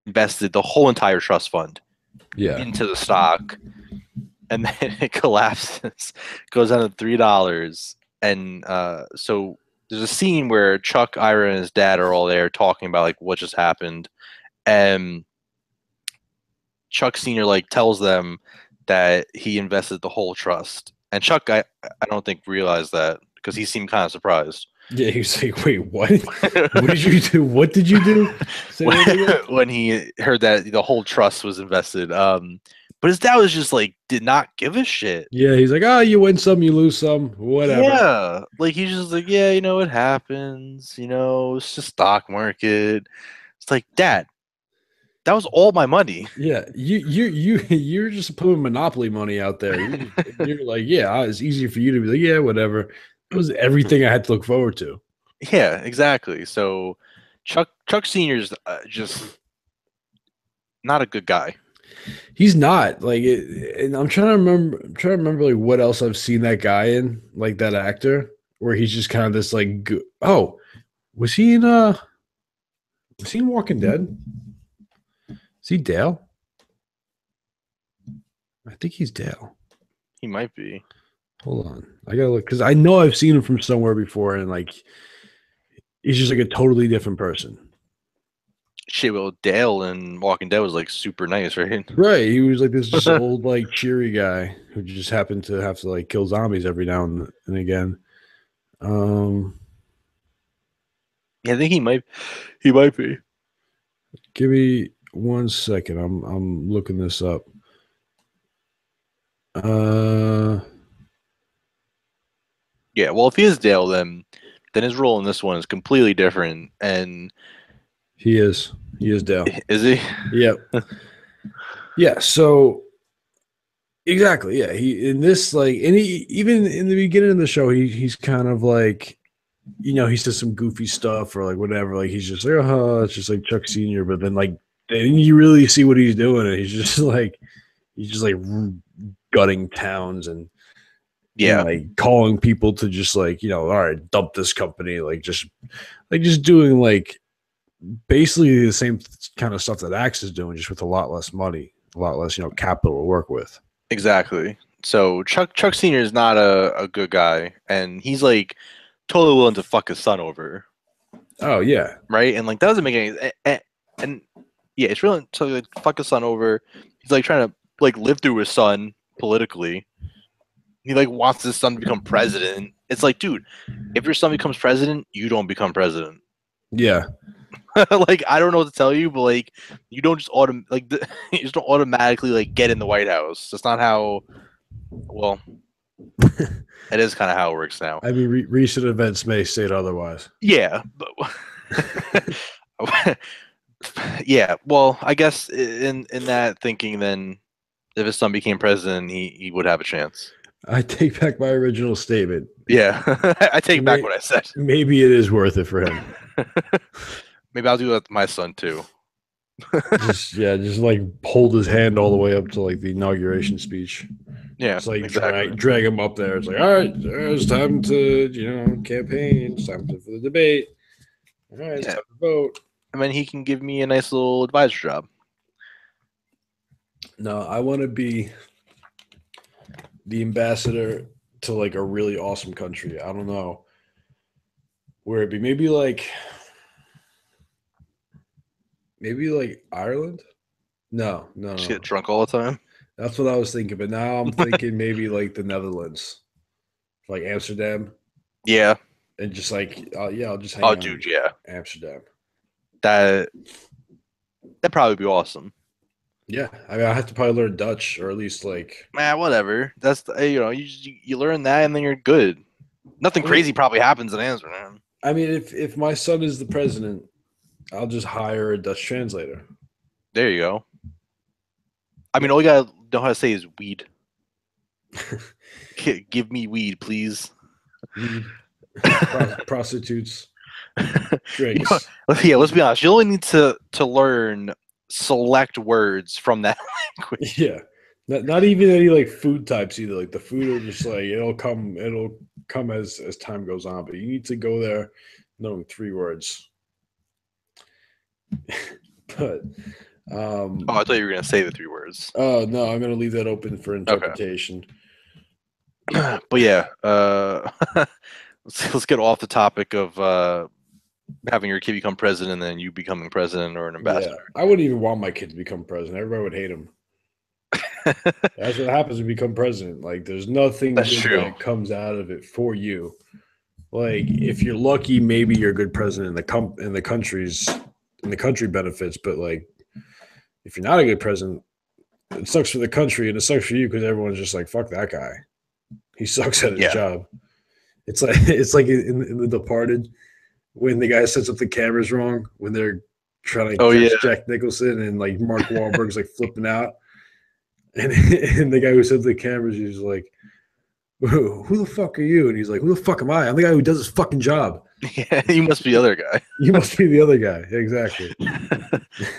invested the whole entire trust fund Yeah. into the stock, and then it collapses, goes down to $3, and so there's a scene where Chuck, Ira, and his dad are all there talking about like what just happened, and Chuck Senior like tells them that he invested the whole trust, and Chuck, I don't think realized that because he seemed kind of surprised. Yeah, he was like, wait, what? What did you do? What did you do? Say that again? When he heard that the whole trust was invested. But his dad was just like did not give a shit. Yeah, he's like, oh, you win some, you lose some, whatever. Yeah, like he's just like, yeah, it happens. It's just stock market. It's like, Dad, that was all my money. Yeah, you're just putting monopoly money out there. You're like, yeah, it's easy for you to be like, yeah, whatever. It was everything I had to look forward to. Yeah, exactly. So Chuck Senior's just not a good guy. He's not like it, and I'm trying to remember. I'm trying to remember like what else I've seen that guy in, like that actor, where he's just kind of this like. Oh, was he in Was he in Walking Dead? Is he Dale? I think he's Dale. He might be. Hold on, I gotta look because I know I've seen him from somewhere before, and like he's just like a totally different person. Shit, well, Dale in Walking Dead was like super nice, right? Right, he was like this just old like cheery guy who just happened to have to like kill zombies every now and again. Yeah, I think he might be. Give me 1 second. I'm looking this up. Yeah, well, if he is Dale, then his role in this one is completely different. And he is Dale. is he? Yep. Yeah, so exactly, yeah. He in this like, and he even in the beginning of the show, he's kind of like, he says some goofy stuff or like whatever. Like he's just like, oh, it's just like Chuck Senior. But then you really see what he's doing, and he's just like gutting towns and Yeah, like calling people to just like, all right, dump this company, like just doing like basically the same kind of stuff that Axe is doing, just with a lot less money, a lot less, capital to work with. exactly. So Chuck Senior is not a good guy, and he's like totally willing to fuck his son over, Oh yeah, right? And like that doesn't make any and yeah, it's really to like, fuck his son over. He's like trying to like live through his son politically. He like wants his son to become president. It's like, dude, if your son becomes president, you don't become president. yeah, Like I don't know what to tell you, but like you don't just you just don't automatically like get in the White House. That's not how. Well, it is kind of how it works now. I mean, recent events may state otherwise. Yeah, but yeah. Well, I guess in that thinking, then if his son became president, he would have a chance. I take back my original statement. Yeah, I take back what I said. Maybe it is worth it for him. Maybe I'll do that to my son too. just like hold his hand all the way up to like the inauguration speech. Yeah, it's like exactly. drag him up there. It's like, all right, it's time to campaign. It's time for the debate. All right, it's time to vote. I mean, he can give me a nice little advisor job. No, I want to be the ambassador to like a really awesome country. I don't know where it'd be. Maybe like Ireland. No. Just get drunk all the time. That's what I was thinking, but now I'm thinking maybe like the Netherlands, like Amsterdam. Yeah. And just like, I'll just hang Oh, out dude, in yeah. Amsterdam. That'd probably be awesome. Yeah, I mean, I have to probably learn Dutch, or at least like. Man, whatever. That's you learn that and then you're good. Nothing crazy probably happens in Amsterdam. I mean, if my son is the president, I'll just hire a Dutch translator. There you go. I mean, all you gotta know how to say is weed. Give me weed, please. Weed, prostitutes, drinks. Yeah, let's be honest. You only need to learn select words from that language. Yeah, not even any like food types either. Like the food will just like it'll come as time goes on. But you need to go there knowing 3 words. But oh, I thought you were gonna say the 3 words. Oh no, I'm gonna leave that open for interpretation. Okay. But yeah, let's get off the topic of having your kid become president and then you becoming president or an ambassador. Yeah, I wouldn't even want my kid to become president. Everybody would hate him. That's what happens when you become president. Like, there's nothing good that comes out of it for you. Like, if you're lucky, maybe you're a good president in the country benefits. But like, if you're not a good president, it sucks for the country and it sucks for you because everyone's just like, fuck that guy. He sucks at his job. It's like in The Departed when the guy sets up the cameras wrong when they're trying to catch Jack Nicholson and like Mark Wahlberg's like flipping out. And the guy who sets the cameras, he's like, who the fuck are you? And he's like, who the fuck am I? I'm the guy who does his fucking job. Yeah, you must be the other guy. You must be the other guy. Exactly.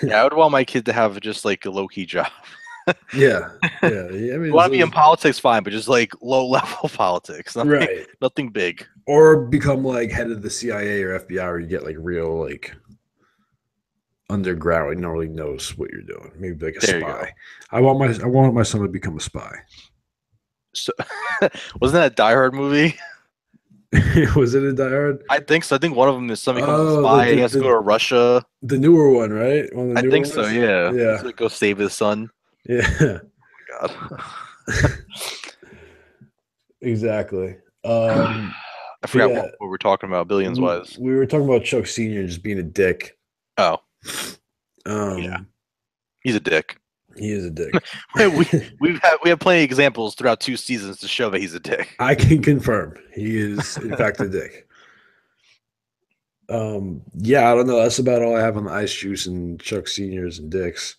Yeah, I would want my kid to have just like a low-key job. Yeah. I mean, want to be in politics, fine, but just like low-level politics. Nothing big. Or become like head of the CIA or FBI where you get like real like underground, like no one really knows what you're doing. Maybe like a spy. I want my son to become a spy. So, wasn't that a Die Hard movie? Was it a Die Hard? I think so. I think one of them is something becomes a spy and he has to go to Russia. The newer one, right? I think so, yeah. Yeah. So go save his son. Yeah. Oh my God. Exactly. I forgot what we were talking about, Billions wise. We were talking about Chuck Sr. just being a dick. Oh. Yeah. He's a dick. He is a dick. we have plenty of examples throughout 2 seasons to show that he's a dick. I can confirm he is in fact a dick. Yeah, I don't know. That's about all I have on the Ice Juice and Chuck Seniors and dicks.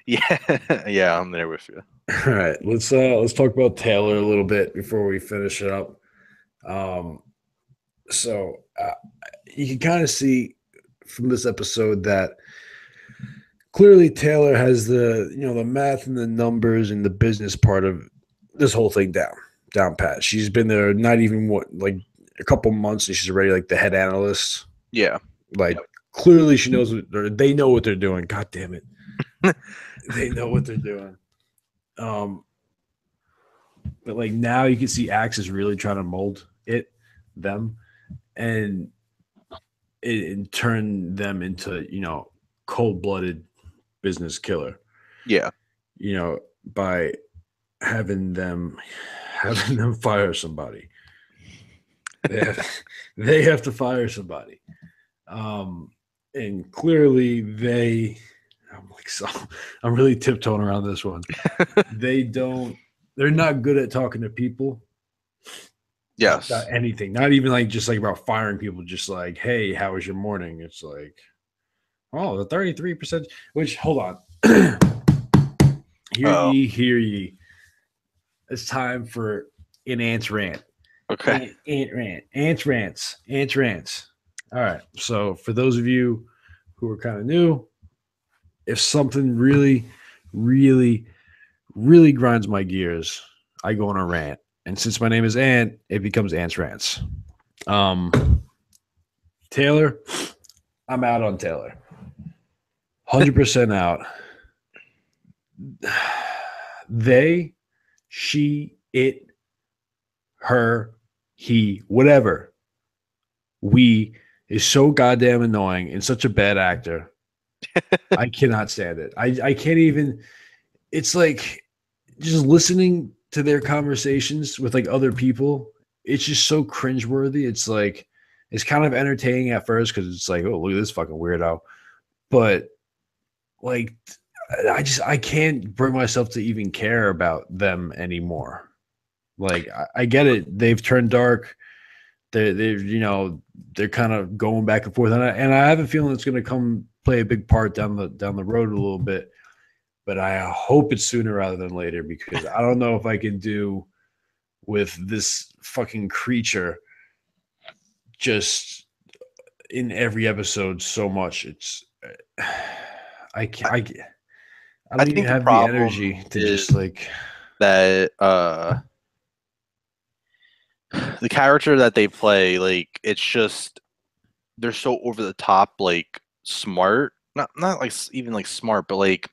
Yeah, yeah, I'm there with you. All right, let's talk about Taylor a little bit before we finish it up. Um, so you can kind of see from this episode that clearly Taylor has the math and the numbers and the business part of this whole thing down pat. She's been there not even like a couple months and she's already like the head analyst. Yeah. Like clearly she knows they know what they're doing. God damn it. They know what they're doing. Um but like now you can see Axe is really trying to mold them and turn them into, cold-blooded business killer. Yeah. By having them fire somebody. They have, they have to fire somebody. And clearly I'm really tiptoeing around this one. They're not good at talking to people. Yes. About anything. Not even like just like about firing people, just like, hey, how was your morning? It's like, oh, the 33%, which hold on. Hear ye. It's time for an Ant's rant. Okay. Ant's rants. All right. So for those of you who are kind of new, if something really, really, really grinds my gears, I go on a rant. And since my name is Ant, it becomes Ant's rants. Taylor, I'm out on Taylor. 100% out. They, she, it, her, he, whatever. We is so goddamn annoying and such a bad actor. I cannot stand it. I can't even. It's like just listening to their conversations with like other people. It's just so cringeworthy. It's like it's kind of entertaining at first because it's like, oh, look at this fucking weirdo. But like, I can't bring myself to even care about them anymore. Like I get it. They've turned dark. They're kind of going back and forth, and I have a feeling it's going to come play a big part down the road a little bit. But I hope it's sooner rather than later because I don't know if I can do with this fucking creature just in every episode so much. It's I can't. I I don't even think the have the problem energy to is just like that the character that they play, like it's just they're so over the top, like smart. Not like even like smart, but like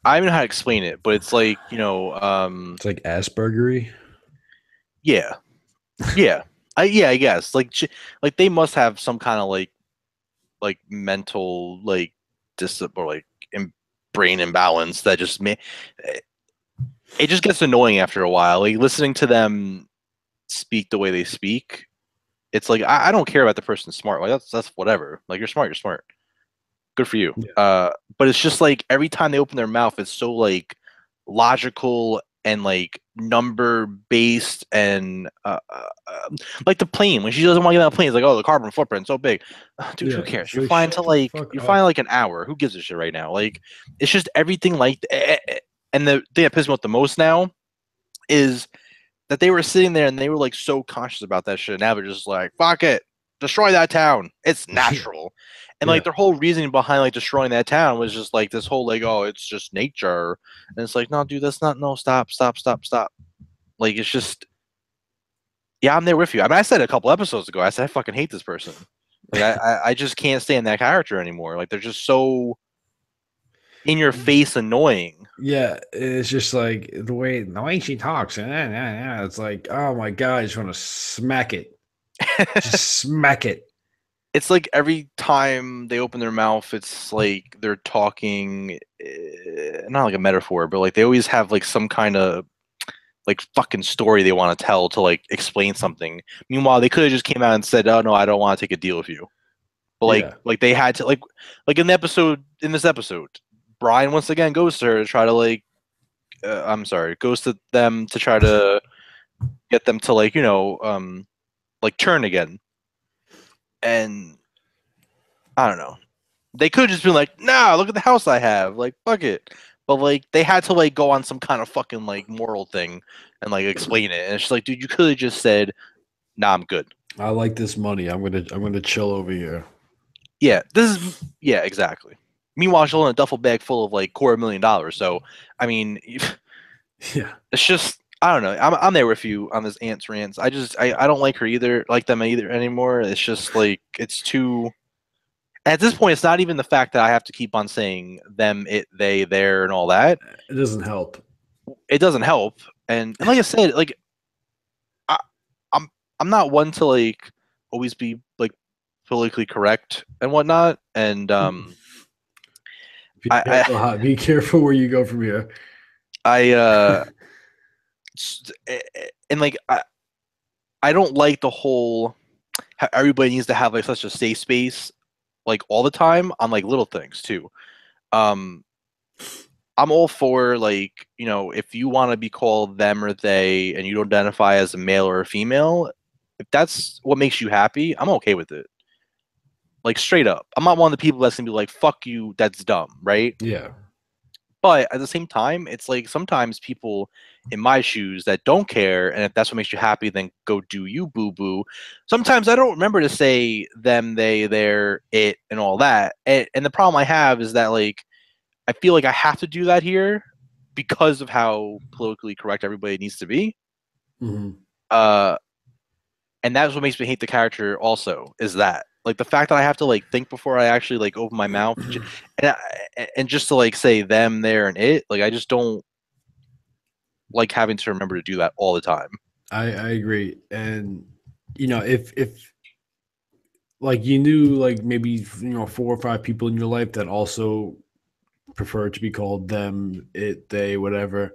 I don't know how to explain it, but it's like it's like Aspergery. yeah, yeah, I guess like they must have some kind of like mental like or like brain imbalance that just it just gets annoying after a while. Like listening to them speak the way they speak, it's like I don't care about the person's smart. Like that's whatever. Like you're smart, you're smart. Good for you. Yeah. But it's just like every time they open their mouth, it's so like logical and like number based and like the plane when she doesn't want to get on the plane, it's like, oh, the carbon footprint so big. Dude, who Yeah, cares? it's You're like flying shut to the like fuck you're flying up. like an hour. Who gives a shit right now? Like it's just everything like and the thing that pisses me off the most now is that they were sitting there and they were like so conscious about that shit. Now they're just like, fuck it, destroy that town. It's natural. And Yeah. like their whole reasoning behind like destroying that town was just like this whole like, oh, it's just nature. And it's like, no, dude, that's not no, stop. Like it's just yeah, I'm there with you. I mean, I said a couple episodes ago, I said I fucking hate this person. Like I just can't stand that character anymore. Like they're just so in your face annoying. Yeah, it's just like the way she talks. It's like, oh my god, I just want to smack it. Just smack it. It's like every time they open their mouth, it's like they're talking, not like a metaphor, but like they always have like some kind of like fucking story they want to tell to like explain something. Meanwhile, they could have just came out and said, "Oh no, I don't want to take a deal with you." But Yeah. like they had to like in this episode, Brian once again goes to her to try to I'm sorry, goes to them to try to get them to like turn again. And I don't know. They could have just been like, nah, look at the house I have. Like, fuck it. But like they had to like go on some kind of fucking like moral thing and like explain it. And it's just like, dude, you could have just said, nah, I'm good. I like this money. I'm gonna chill over here. Yeah, yeah, exactly. Meanwhile, she's holding a duffel bag full of like $250,000. So I mean, Yeah. it's just I don't know. I'm there with you on this Ants rants. I don't like her either, like them either anymore. It's just like it's too. At this point, it's not even the fact that I have to keep on saying them, it, they, their, and all that. It doesn't help. It doesn't help. And like I said, like I, I'm I'm not one to like always be like politically correct and whatnot. And Be I careful, be careful where you go from here. I and like I don't like the whole how everybody needs to have like such a safe space like all the time on like little things too. Um, I'm all for like if you want to be called them or they and you don't identify as a male or a female, if that's what makes you happy, I'm okay with it. Like straight up, I'm not one of the people that's gonna be like fuck you, that's dumb, right? Yeah. But at the same time, it's like sometimes people in my shoes that don't care, and if that's what makes you happy, then go do you, boo boo. Sometimes I don't remember to say them, they, their, it, and all that. And the problem I have is that like I feel like I have to do that here because of how politically correct everybody needs to be. Mm-hmm. Uh, and that's what makes me hate the character. Also, is that like the fact that I have to like think before I actually like open my mouth, and just to like say them, there, and it. Like I just don't like having to remember to do that all the time. I agree. And if like you knew like maybe 4 or 5 people in your life that also prefer to be called them, it, they, whatever.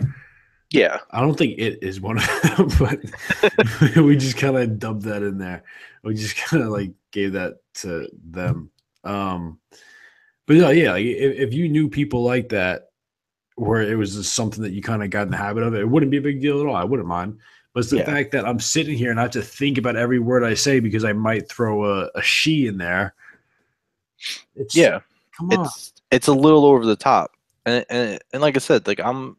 Yeah, I don't think it is one of them, but we just kind of dubbed that in there. We just kind of like gave that to them. But no, yeah, like if you knew people like that, where it was just something that you kind of got in the habit of, it wouldn't be a big deal at all. I wouldn't mind. But it's the yeah, fact that I'm sitting here and I have to think about every word I say because I might throw a she in there. It's yeah. come on. It's a little over the top, and like I said, like I'm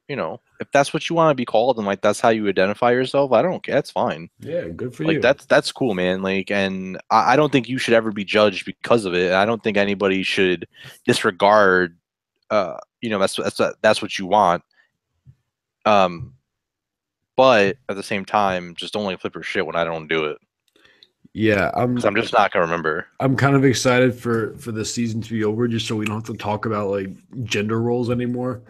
if that's what you want to be called and like that's how you identify yourself, I don't care. That's fine. Yeah, good for Like you. that's cool, man. Like, and I don't think you should ever be judged because of it. I don't think anybody should disregard. That's what you want. Um, but at the same time, just don't like flip your shit when I don't do it Yeah, because I'm just not gonna remember. I'm kind of excited for the season to be over, just so we don't have to talk about like gender roles anymore.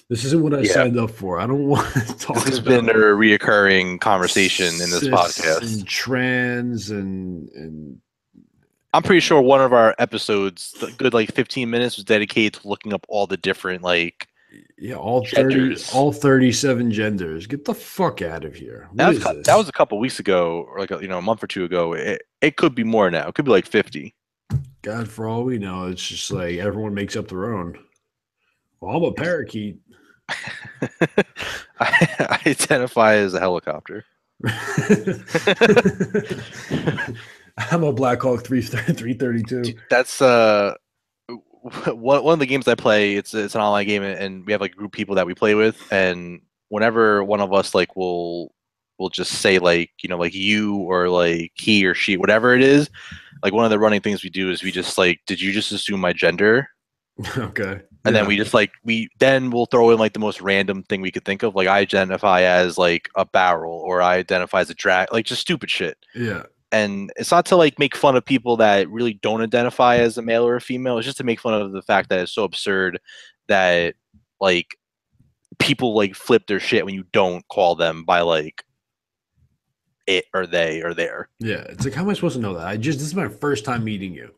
This isn't what I Yeah, signed up for. I don't want to this talk has been a about reoccurring conversation in this cis podcast. and trans and I'm pretty sure one of our episodes, the good like 15 minutes, was dedicated to looking up all the different like yeah, genders. all 37 genders. Get the fuck out of here. That What was is that was this? a couple weeks ago, or like a month or two ago. It could be more now. It could be like 50. God, for all we know, it's just like everyone makes up their own. Well, I'm a parakeet. I identify as a helicopter. I'm a Black Hawk 332. That's one of the games I play. It's an online game, and we have like a group of people that we play with. And whenever one of us like will just say like like you or like he or she, whatever it is. Like one of the running things we do is we just like, did you just assume my gender? Okay. And then Yeah. we just like we'll throw in like the most random thing we could think of. Like I identify as like a barrel, or I identify as a drag, like just stupid shit. Yeah. And it's not to like make fun of people that really don't identify as a male or a female. It's just to make fun of the fact that it's so absurd that like people like flip their shit when you don't call them by like it or they or their. Yeah. It's like, how am I supposed to know that? This is my first time meeting you.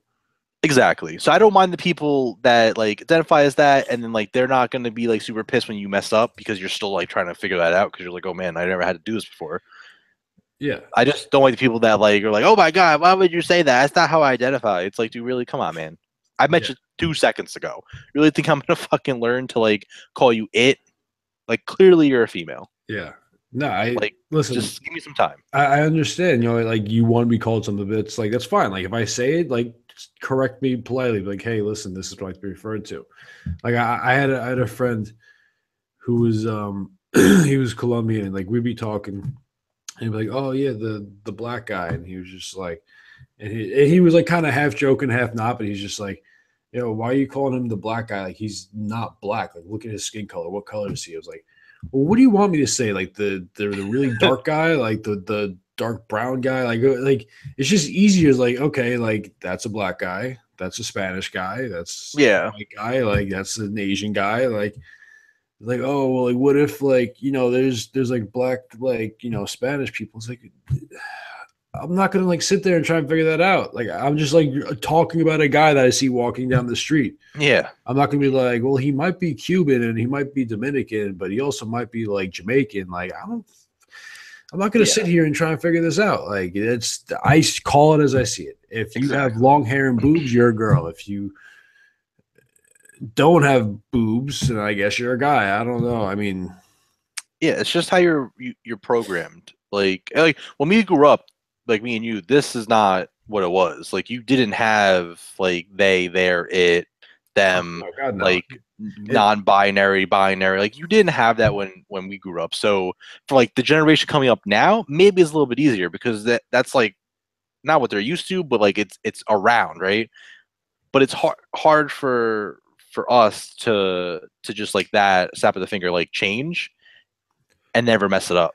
Exactly. So I don't mind the people that like identify as that, and then like they're not going to be like super pissed when you mess up because you're still like trying to figure that out because you're like, oh man, I never had to do this before. Yeah. I just don't like the people that like are like, oh my god, why would you say that? That's not how I identify. It's like, dude, really, come on, man. I met Yeah. you 2 seconds ago. You really think I'm gonna fucking learn to like call you it? Like clearly you're a female. Yeah. No, I Like listen, just give me some time. I understand, like you want to be called something, but it's like that's fine. Like if I say it, like correct me politely, like, hey, listen, this is what I like to be referred to. Like I had a friend who was he was Colombian, and like we'd be talking, and he'd be like, oh yeah, the black guy, and he was just like, and he was like kind of half joking, half not, but he's just like, yo, why are you calling him the black guy? Like he's not black. Like look at his skin color. What color is he? I was like, well, what do you want me to say? Like the really dark guy, like the dark brown guy, like it's just easier. Like okay, like that's a black guy, that's a Spanish guy, that's a Yeah. white guy, like that's an Asian guy, like oh well, like what if like there's like black like Spanish people? It's like I'm not gonna like sit there and try and figure that out. Like I'm just like talking about a guy that I see walking down the street. Yeah. I'm not gonna be like, well, he might be Cuban and he might be Dominican, but he also might be like Jamaican. Like I'm not gonna sit Yeah. here and try and figure this out. Like I call it as I see it. If you have Exactly. long hair and boobs, you're a girl. If you don't have boobs, then I guess you're a guy. I don't know. I mean, Yeah, it's just how you're programmed. Like when we grew up, like me and you, this is not what it was. Like you didn't have like they, their, it, them, oh God, no. like And non-binary, binary. Like you didn't have that when we grew up. So for like the generation coming up now, maybe it's a little bit easier because that's like not what they're used to, but like it's around, right? But it's hard for us to just like that snap of the finger like change and never mess it up,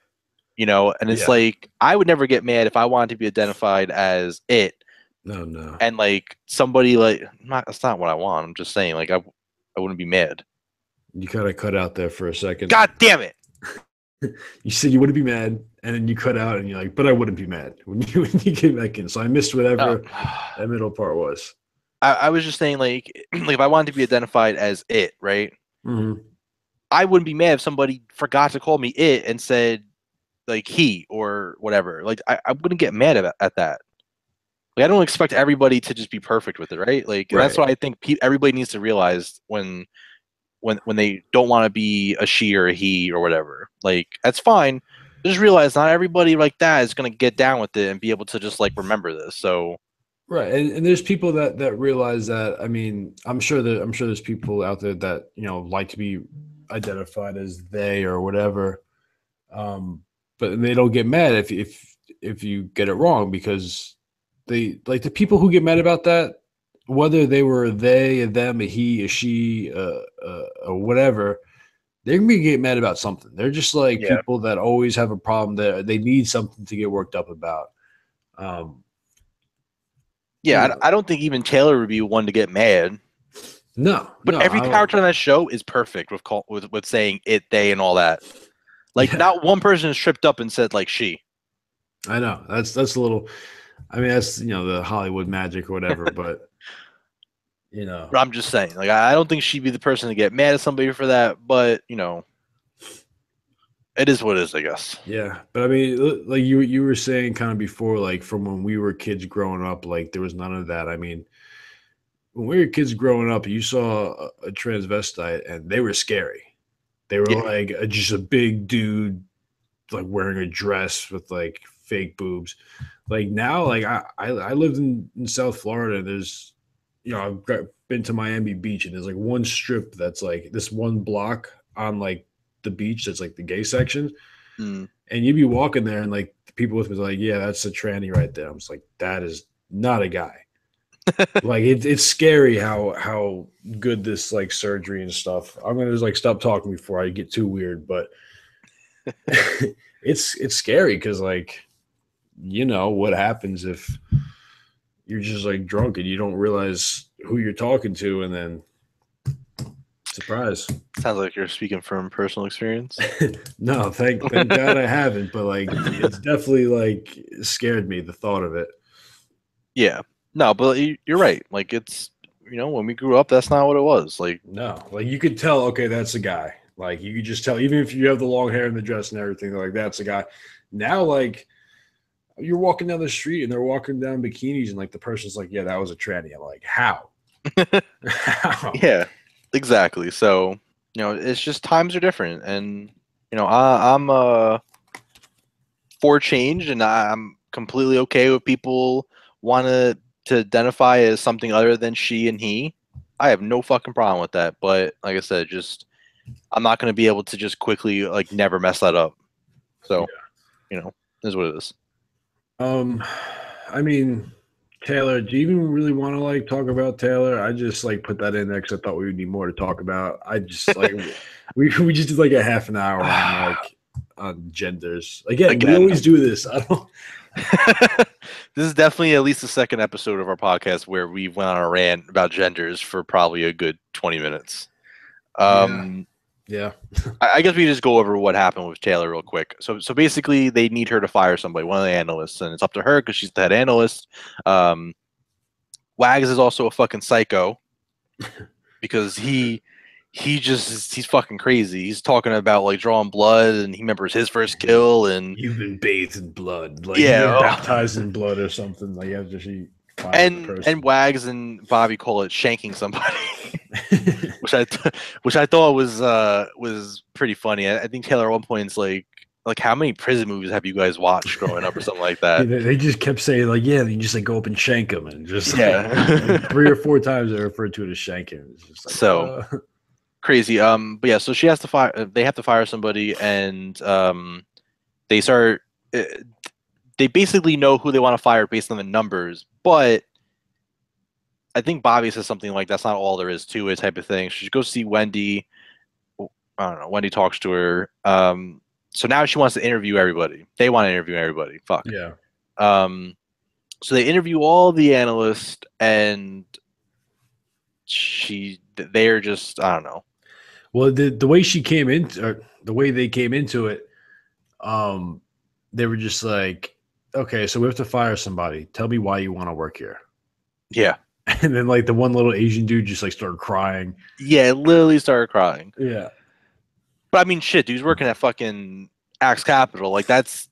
you know? And it's yeah, like, I would never get mad if I wanted to be identified as it no, no. and like somebody like, not, that's not what I want. I'm just saying, like, I wouldn't be mad. You kind of cut out there for a second. God damn it. You said you wouldn't be mad, and then you cut out, and you're like, "But I wouldn't be mad when you came back in." So I missed Oh. whatever that middle part was. I was just saying, like, like if I wanted to be identified as it, right? Mm-hmm. I wouldn't be mad if somebody forgot to call me it and said like he or whatever. Like I wouldn't get mad at that. Like I don't expect everybody to just be perfect with it, right? Like that's Right, what I think everybody needs to realize when they don't want to be a she or a he or whatever. Like that's fine. Just realize not everybody like that is gonna get down with it and be able to just like remember this. So right, and there's people that realize that. I mean, I'm sure there's people out there that like to be identified as they or whatever, but they don't get mad if you get it wrong because they like the people who get mad about that, whether they were they, a them, a he, a she, or whatever, they're gonna get mad about something. They're just like yeah, people that always have a problem that they need something to get worked up about. Um, you yeah. know, I don't think even Taylor would be one to get mad. no, But no, every I don't. character on that show is perfect with saying it, they, and all that. Like Yeah, not one person is tripped up and said like she. I know that's a little. I mean, that's the Hollywood magic or whatever, but you know, But I'm just saying, like I don't think she'd be the person to get mad at somebody for that. But it is what it is, I guess. yeah. But I mean, like you were saying kind of before, like from when we were kids growing up, like there was none of that. I mean, when we were kids growing up, you saw a transvestite and they were scary. They were Yeah. like just a big dude, like wearing a dress with like fake boobs. Like now, like I lived in South Florida. And there's, been to Miami Beach, and there's like one strip that's like this one block on like the beach that's like the gay section, Mm. and you'd be walking there, and like the people with me are like, yeah, that's a tranny right there. I'm just like, that is not a guy. Like it's scary how good this like surgery and stuff. I'm gonna just like stop talking before I get too weird, but it's scary because like what happens if you're just like drunk and you don't realize who you're talking to, and then surprise. Sounds like you're speaking from personal experience. No, thank God I haven't, but like it's definitely like scared me the thought of it. Yeah. No, but you're right. Like it's when we grew up, that's not what it was. Like No, like you could tell, okay, that's a guy. Like you could just tell, even if you have the long hair and the dress and everything, like that's a guy. Now, like you're walking down the street and they're walking down bikinis, and like the person's like, yeah, that was a tranny. I'm like, how? How? yeah, exactly. So it's just times are different, and I'm for change, and I'm completely okay with people want to to identify as something other than she and he, I have no fucking problem with that. But like I said, just I'm not going to be able to just quickly like never mess that up. So, you know, this is what it is. I mean, Taylor, do you even really want to like talk about Taylor? I just like put that in there because I thought we would need more to talk about. I just like we just did like a half an hour on like on genders. Again, we always do this. I don't. This is definitely at least the second episode of our podcast where we went on a rant about genders for probably a good 20 minutes. Yeah. I guess we just go over what happened with Taylor real quick. So basically, they need her to fire somebody, one of the analysts, and it's up to her because she's the head analyst. Wags is also a fucking psycho because he's fucking crazy. He's talking about like drawing blood, and he remembers his first kill, and you've been bathed in blood, like you've been baptized in blood or something. Like you have to see. And Wags and Bobby call it shanking somebody, which I thought was pretty funny. I think Taylor at one point is like how many prison movies have you guys watched growing up or something like that? They just kept saying like, yeah, you just like go up and shank him, and just like 3 or 4 times they referred to it as shank him. It's just like, so crazy. But yeah, so she has to fire. They have to fire somebody, and they start. They basically know who they want to fire based on the numbers, but I think Bobby says something like that's not all there is to it type of thing. She goes see Wendy. I don't know. Wendy talks to her. So now she wants to interview everybody. They want to interview everybody. Fuck. Yeah. So they interview all the analysts, and they're just, I don't know. Well, the way she came into, or the way they came into it, they were just like, okay, so we have to fire somebody. Tell me why you want to work here. Yeah. And then like the one little Asian dude just like started crying. Yeah, literally started crying. Yeah. But I mean, shit, dude's working at fucking Axe Capital. Like that's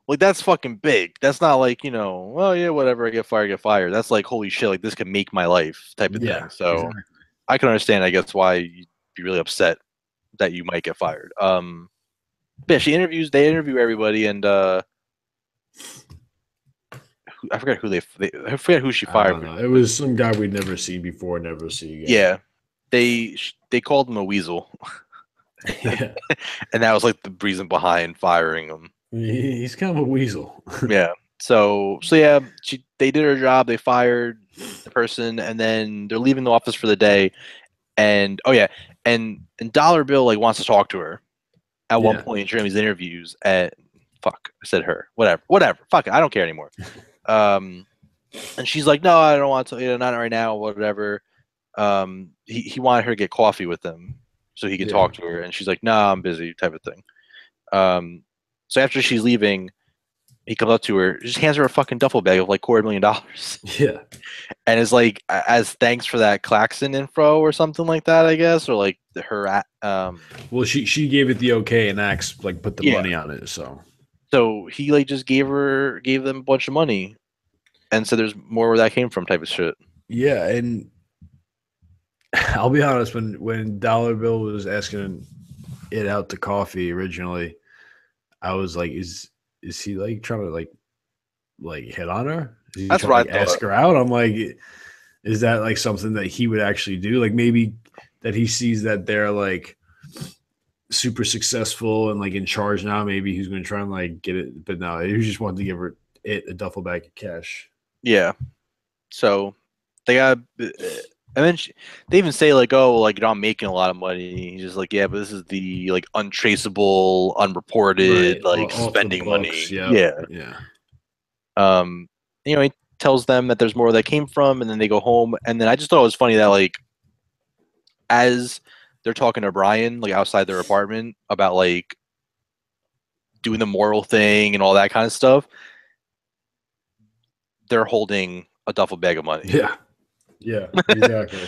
like that's fucking big. That's not like, well, yeah, whatever, I get fired. That's like, holy shit, like this could make my life type of thing. So exactly. I can understand, I guess, why you'd be really upset that you might get fired. Yeah, they interview everybody, and I forget I forget who she fired. It was some guy we'd never seen before, never see again. Yeah, they called him a weasel. Yeah. And that was like the reason behind firing him. He's kind of a weasel. Yeah. So yeah, they did her job. They fired the person, and then they're leaving the office for the day. And and Dollar Bill like wants to talk to her at one point during these interviews. Fuck, I said her. Whatever. Fuck it, I don't care anymore. And she's like, no, I don't want to. Not right now. Whatever. He wanted her to get coffee with him so he could talk to her, and she's like, no, I'm busy, type of thing. So after she's leaving, he comes up to her, just hands her a fucking duffel bag of like $250,000. Yeah. And is like, as thanks for that Claxon info or something like that, I guess, or like her. Well, she gave it the okay, and Axe like put the money on it. So he like just gave them a bunch of money, and so there's more where that came from, type of shit. Yeah, and I'll be honest, when Dollar Bill was asking it out to coffee originally, I was like, is he like trying to like hit on her? Is he That's trying right. To, like, ask her out. I'm like, is that like something that he would actually do? Like maybe that he sees that they're like super successful and like in charge now. Maybe he's going to try and like get it, but no, he just wanted to give her a duffel bag of cash. Yeah. So they got. And then they even say like, oh, like I'm making a lot of money. He's just like, yeah, but this is the like untraceable, unreported, like spending money. Yeah. He tells them that there's more that came from, and then they go home. And then I just thought it was funny that like, as they're talking to Brian like outside their apartment about like doing the moral thing and all that kind of stuff, they're holding a duffel bag of money. Yeah, exactly.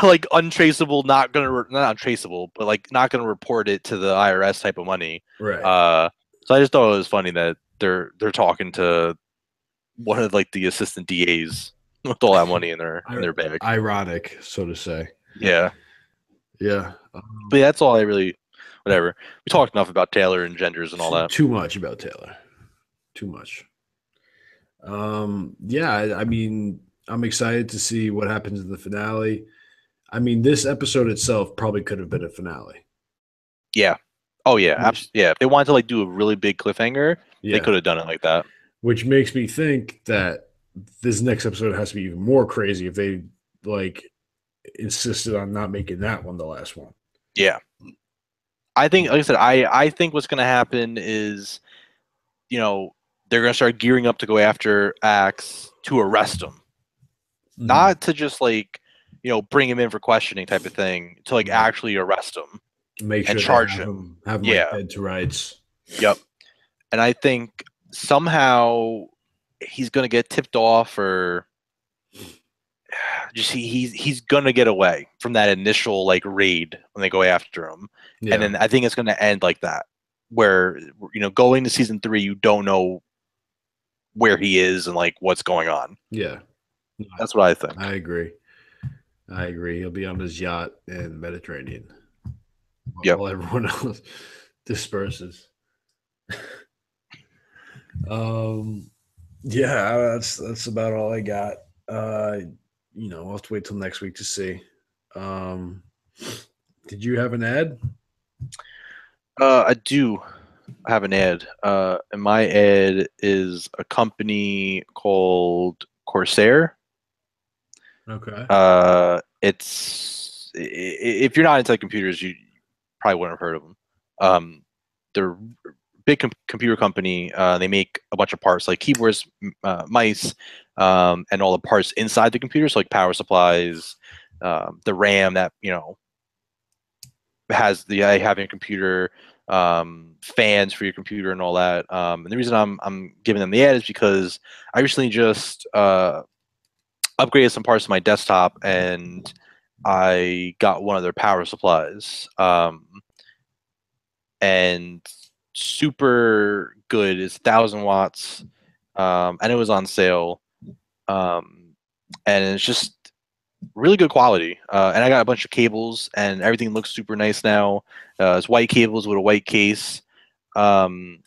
Like untraceable, not untraceable, but like not gonna report it to the IRS type of money. Right. So I just thought it was funny that they're talking to one of like the assistant DAs with all that money in their bag. Ironic, so to say. Yeah. Yeah. But yeah, that's all I really. Whatever. We talked enough about Taylor and genders and all that. Too much about Taylor. Too much. Yeah, I mean, I'm excited to see what happens in the finale. I mean, this episode itself probably could have been a finale. Yeah. Oh yeah, Which, absolutely. Yeah, if they wanted to like do a really big cliffhanger, they yeah, could have done it like that. which makes me think that this next episode has to be even more crazy if they like insisted on not making that one the last one. Yeah. I think, like I said, I think what's gonna happen is, you know, they're gonna start gearing up to go after Axe to arrest him, Mhm. not to just like, bring him in for questioning type of thing, to like Right. actually arrest him Make and sure they charge him. have him like Yeah. dead to rights. Yep. And I think somehow he's gonna get tipped off, or just he's gonna get away from that initial like raid when they go after him, and Yeah, then I think it's gonna end like that, where going to season 3, you don't know where he is and like what's going on. yeah. No, That's what I think. I agree. I agree. He'll be on his yacht in the Mediterranean Yep. while everyone else disperses. Um, yeah, that's about all I got. I'll have to wait till next week to see. Um, did you have an ad? I do have an ad. And my ad is a company called Corsair. Okay. If you're not into computers, you probably wouldn't have heard of them. They're a big computer company. They make a bunch of parts like keyboards, mice, and all the parts inside the computer, so like power supplies, the RAM that has the having a computer, fans for your computer, and all that. And the reason I'm giving them the ad is because I recently just upgraded some parts of my desktop, and I got one of their power supplies, and super good. It's 1,000 watts, and it was on sale, um, and it's just really good quality. And I got a bunch of cables, and everything looks super nice now. It's white cables with a white case, um,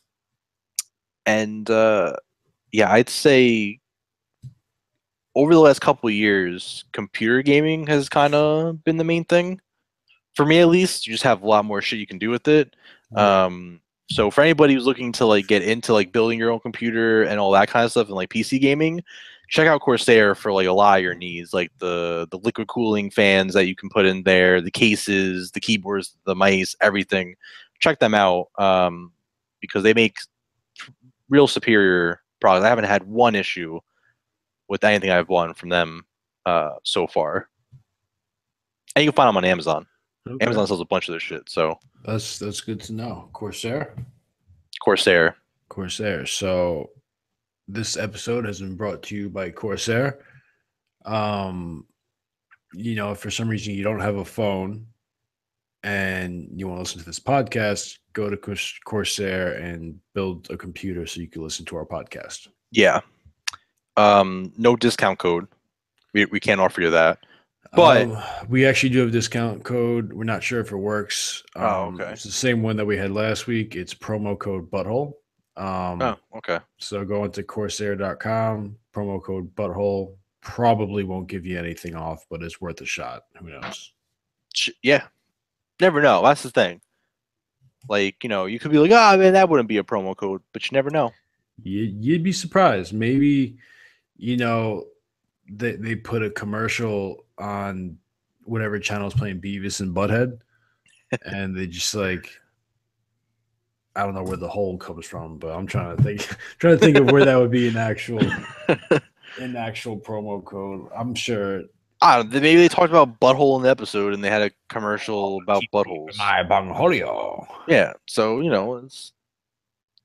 and yeah, I'd say over the last couple of years, computer gaming has kind of been the main thing for me, at least. You just have a lot more shit you can do with it. Right. Um, so for anybody who's looking to like get into like building your own computer and all that kind of stuff and like PC gaming, check out Corsair for like a lot of your needs, like the liquid cooling fans that you can put in there, the cases, the keyboards, the mice, everything. Check them out, because they make real superior products. I haven't had one issue with anything I've won from them so far. And you can find them on Amazon. Okay. Amazon sells a bunch of their shit. So That's good to know. Corsair. Corsair. Corsair. So this episode has been brought to you by Corsair. Um, if for some reason you don't have a phone and you want to listen to this podcast, go to Corsair and build a computer so you can listen to our podcast. Yeah. No discount code. We can't offer you that. But We actually do have a discount code. We're not sure if it works. oh, okay. It's the same one that we had last week. It's promo code butthole. Oh, Um, okay. so go into corsair.com, promo code butthole. Probably won't give you anything off, but it's worth a shot. Who knows? Yeah. Never know. That's the thing. Like, you could be like, oh man, that wouldn't be a promo code, but you never know. You'd be surprised. Maybe, you know, they put a commercial on whatever channel is playing Beavis and Butthead, and they just like I don't know where the hole comes from, but I'm trying to think trying to think of where that would be an actual promo code. I'm sure I don't know, maybe they talked about butthole in the episode and they had a commercial about buttholes. my bangholio. Yeah. So, it's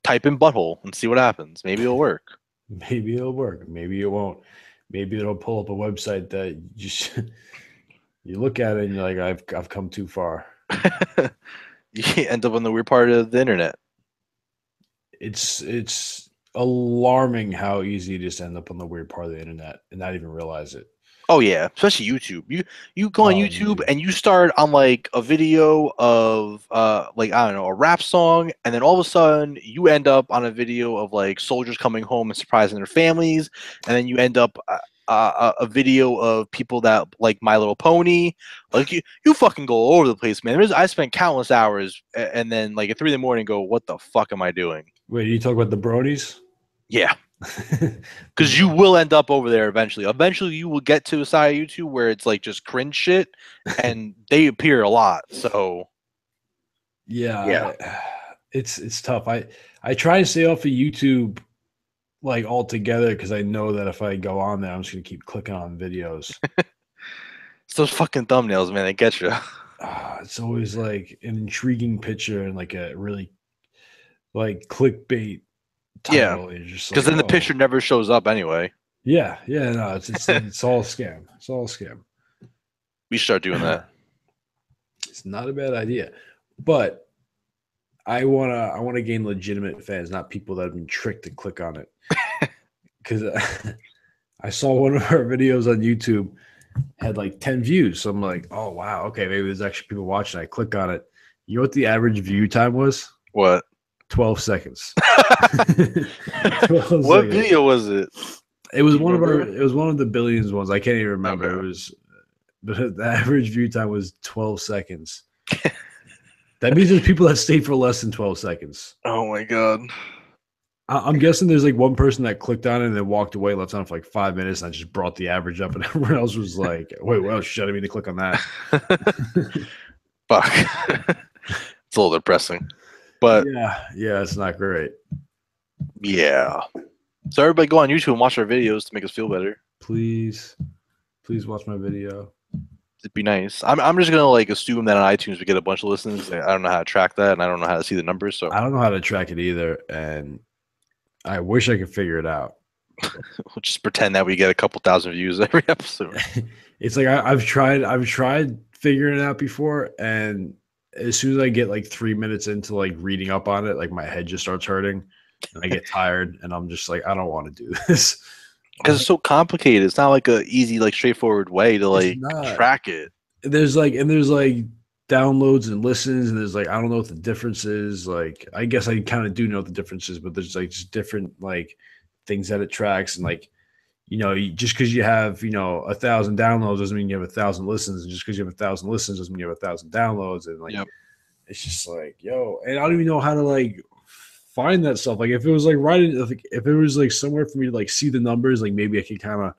type in butthole and see what happens. Maybe it'll work. Maybe it'll work. Maybe it won't. Maybe it'll pull up a website that you just you look at it and you're like, I've come too far. You end up on the weird part of the internet. It's alarming how easy it is to end up on the weird part of the internet and not even realize it. Oh yeah, especially YouTube. You go on Oh, YouTube YouTube. and you start on like a video of like I don't know, a rap song, and then all of a sudden you end up on a video of like soldiers coming home and surprising their families, and then you end up a video of people that like My Little Pony. Like you fucking go all over the place, man. I spent countless hours, and then like at 3 in the morning, go, what the fuck am I doing? Wait, you talk about the Bronies? Yeah. The Because you bro- will end up over there eventually. Eventually, you will get to a side of YouTube where it's like just cringe shit, and they appear a lot. So yeah, yeah, it's tough. I try to stay off of YouTube like altogether because I know that if I go on there, I'm just gonna keep clicking on videos. it's those fucking thumbnails, man. They get you. It's always like an intriguing picture and like a really like clickbait Yeah, title. You're just because like, then the oh picture never shows up anyway. yeah, no, it's all a scam. It's all a scam. We should start doing that. It's not a bad idea, but I wanna gain legitimate fans, not people that have been tricked to click on it. Because I saw one of our videos on YouTube had like 10 views. So I'm like, oh wow, okay, maybe there's actually people watching. I click on it. You know what the average view time was? What? 12 seconds. 12 What seconds. video was it? It was Do you one of our remember? it was one of the billions ones. I can't even remember. Okay. It was but the average view time was 12 seconds. That means there's people that stay for less than 12 seconds. Oh my god. I'm guessing there's like one person that clicked on it and then walked away, left on for like 5 minutes, and I just brought the average up, and everyone else was like, "Wait, well, shit, I didn't mean to click on that." Fuck. It's a little depressing, but yeah, it's not great. yeah. So everybody go on YouTube and watch our videos to make us feel better. Please watch my video. It'd be nice. I'm just gonna like assume that on iTunes we get a bunch of listens. I don't know how to track that, and I don't know how to see the numbers. So I don't know how to track it either, and I wish I could figure it out. we'll just pretend that we get a couple thousand views every episode. It's like I've tried figuring it out before, and as soon as I get like 3 minutes into like reading up on it, like my head just starts hurting, and I get tired, and I'm just like, I don't want to do this Because it's so complicated. It's not like a easy, like straightforward way to like track it. There's like downloads and listens, and there's like I don't know what the difference is. Like I guess I kind of do know what the difference is, but there's like just different like things that it tracks, and like just because you have 1,000 downloads doesn't mean you have 1,000 listens, and just because you have 1,000 listens doesn't mean you have 1,000 downloads, and like it's just like and I don't even know how to like find that stuff. Like if it was like if it was like somewhere for me to like see the numbers, like maybe I could kind of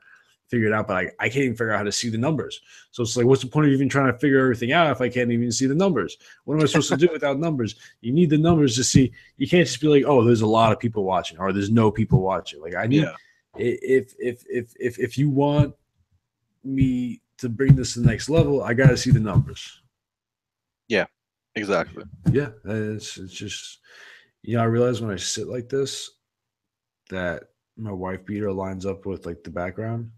figure it out, but I can't even figure out how to see the numbers. So it's like, what's the point of even trying to figure everything out if I can't even see the numbers? What am I supposed to do without numbers? You need the numbers to see. You can't just be like, oh, there's a lot of people watching, or there's no people watching. Like I need if you want me to bring this to the next level, I got to see the numbers. Yeah, exactly. Yeah, it's just I realize when I sit like this that my wife beater lines up with like the background.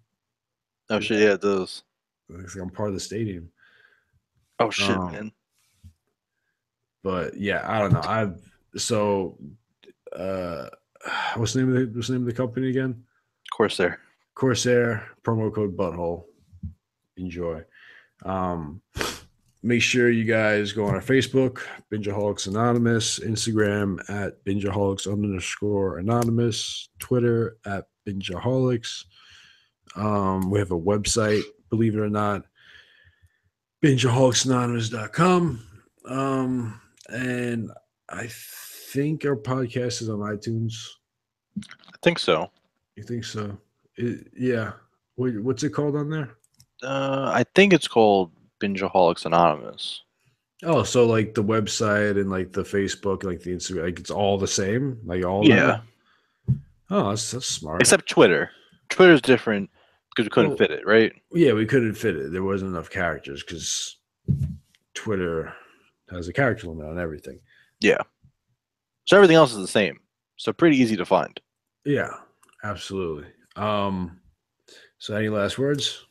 Oh shit, yeah, it does. Like I'm part of the stadium. Oh shit, man. But yeah, I don't know. What's the name of the company again? Corsair. Promo code butthole. Enjoy. Make sure you guys go on our Facebook, Bingeaholics Anonymous, Instagram at Bingeaholics_anonymous, Twitter at Bingeaholics. We have a website, believe it or not, bingeaholics.anonymous.com. And I think our podcast is on iTunes. I think so. You think so? Yeah. What's it called on there? I think it's called Bingeaholics Anonymous. Oh, so like the website and like the Facebook, like the Instagram, like it's all the same, like all Yeah. Oh, that's smart. Except Twitter. Twitter's different because we couldn't fit it, right? Yeah, we couldn't fit it. There wasn't enough characters because Twitter has a character limit on everything. Yeah. So everything else is the same. So pretty easy to find. Yeah, absolutely. So any last words?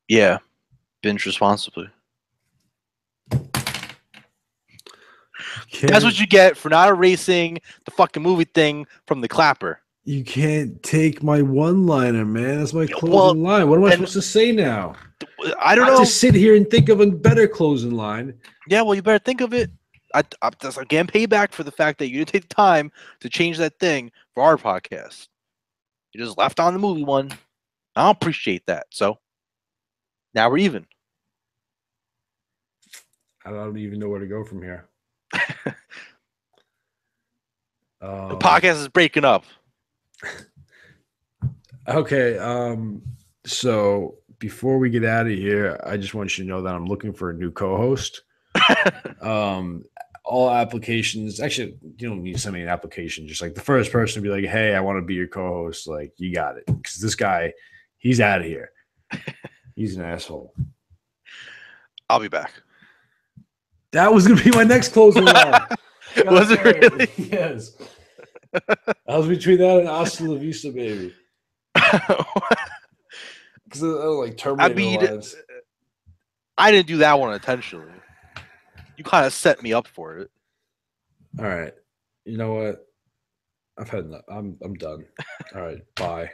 Yeah. Binge responsibly. That's what you get for not erasing the fucking movie thing from the clapper. You can't take my one-liner, man. That's my Well, closing line. What am I and supposed to say now? I don't Not know. to sit here and think of a better closing line. Yeah, well, you better think of it. That's again payback for the fact that you didn't take the time to change that thing for our podcast. You just left on the movie one. I don't appreciate that. So now we're even. I don't even know where to go from here. The podcast is breaking up. Okay. So before we get out of here, I just want you to know that I'm looking for a new co-host. All applications. Actually, you don't need to send me an application. Just like the first person to be like, "Hey, I want to be your co-host." Like, you got it. Because this guy, he's out of here. He's an asshole. I'll be back. That was gonna be my next closing line. Was it really? Yes. I was between that and Hasta La Vista, baby. Because like Terminator lines. I didn't do that one intentionally. You kind of set me up for it. All right. You know what? I've had enough. I'm done. All right. Bye.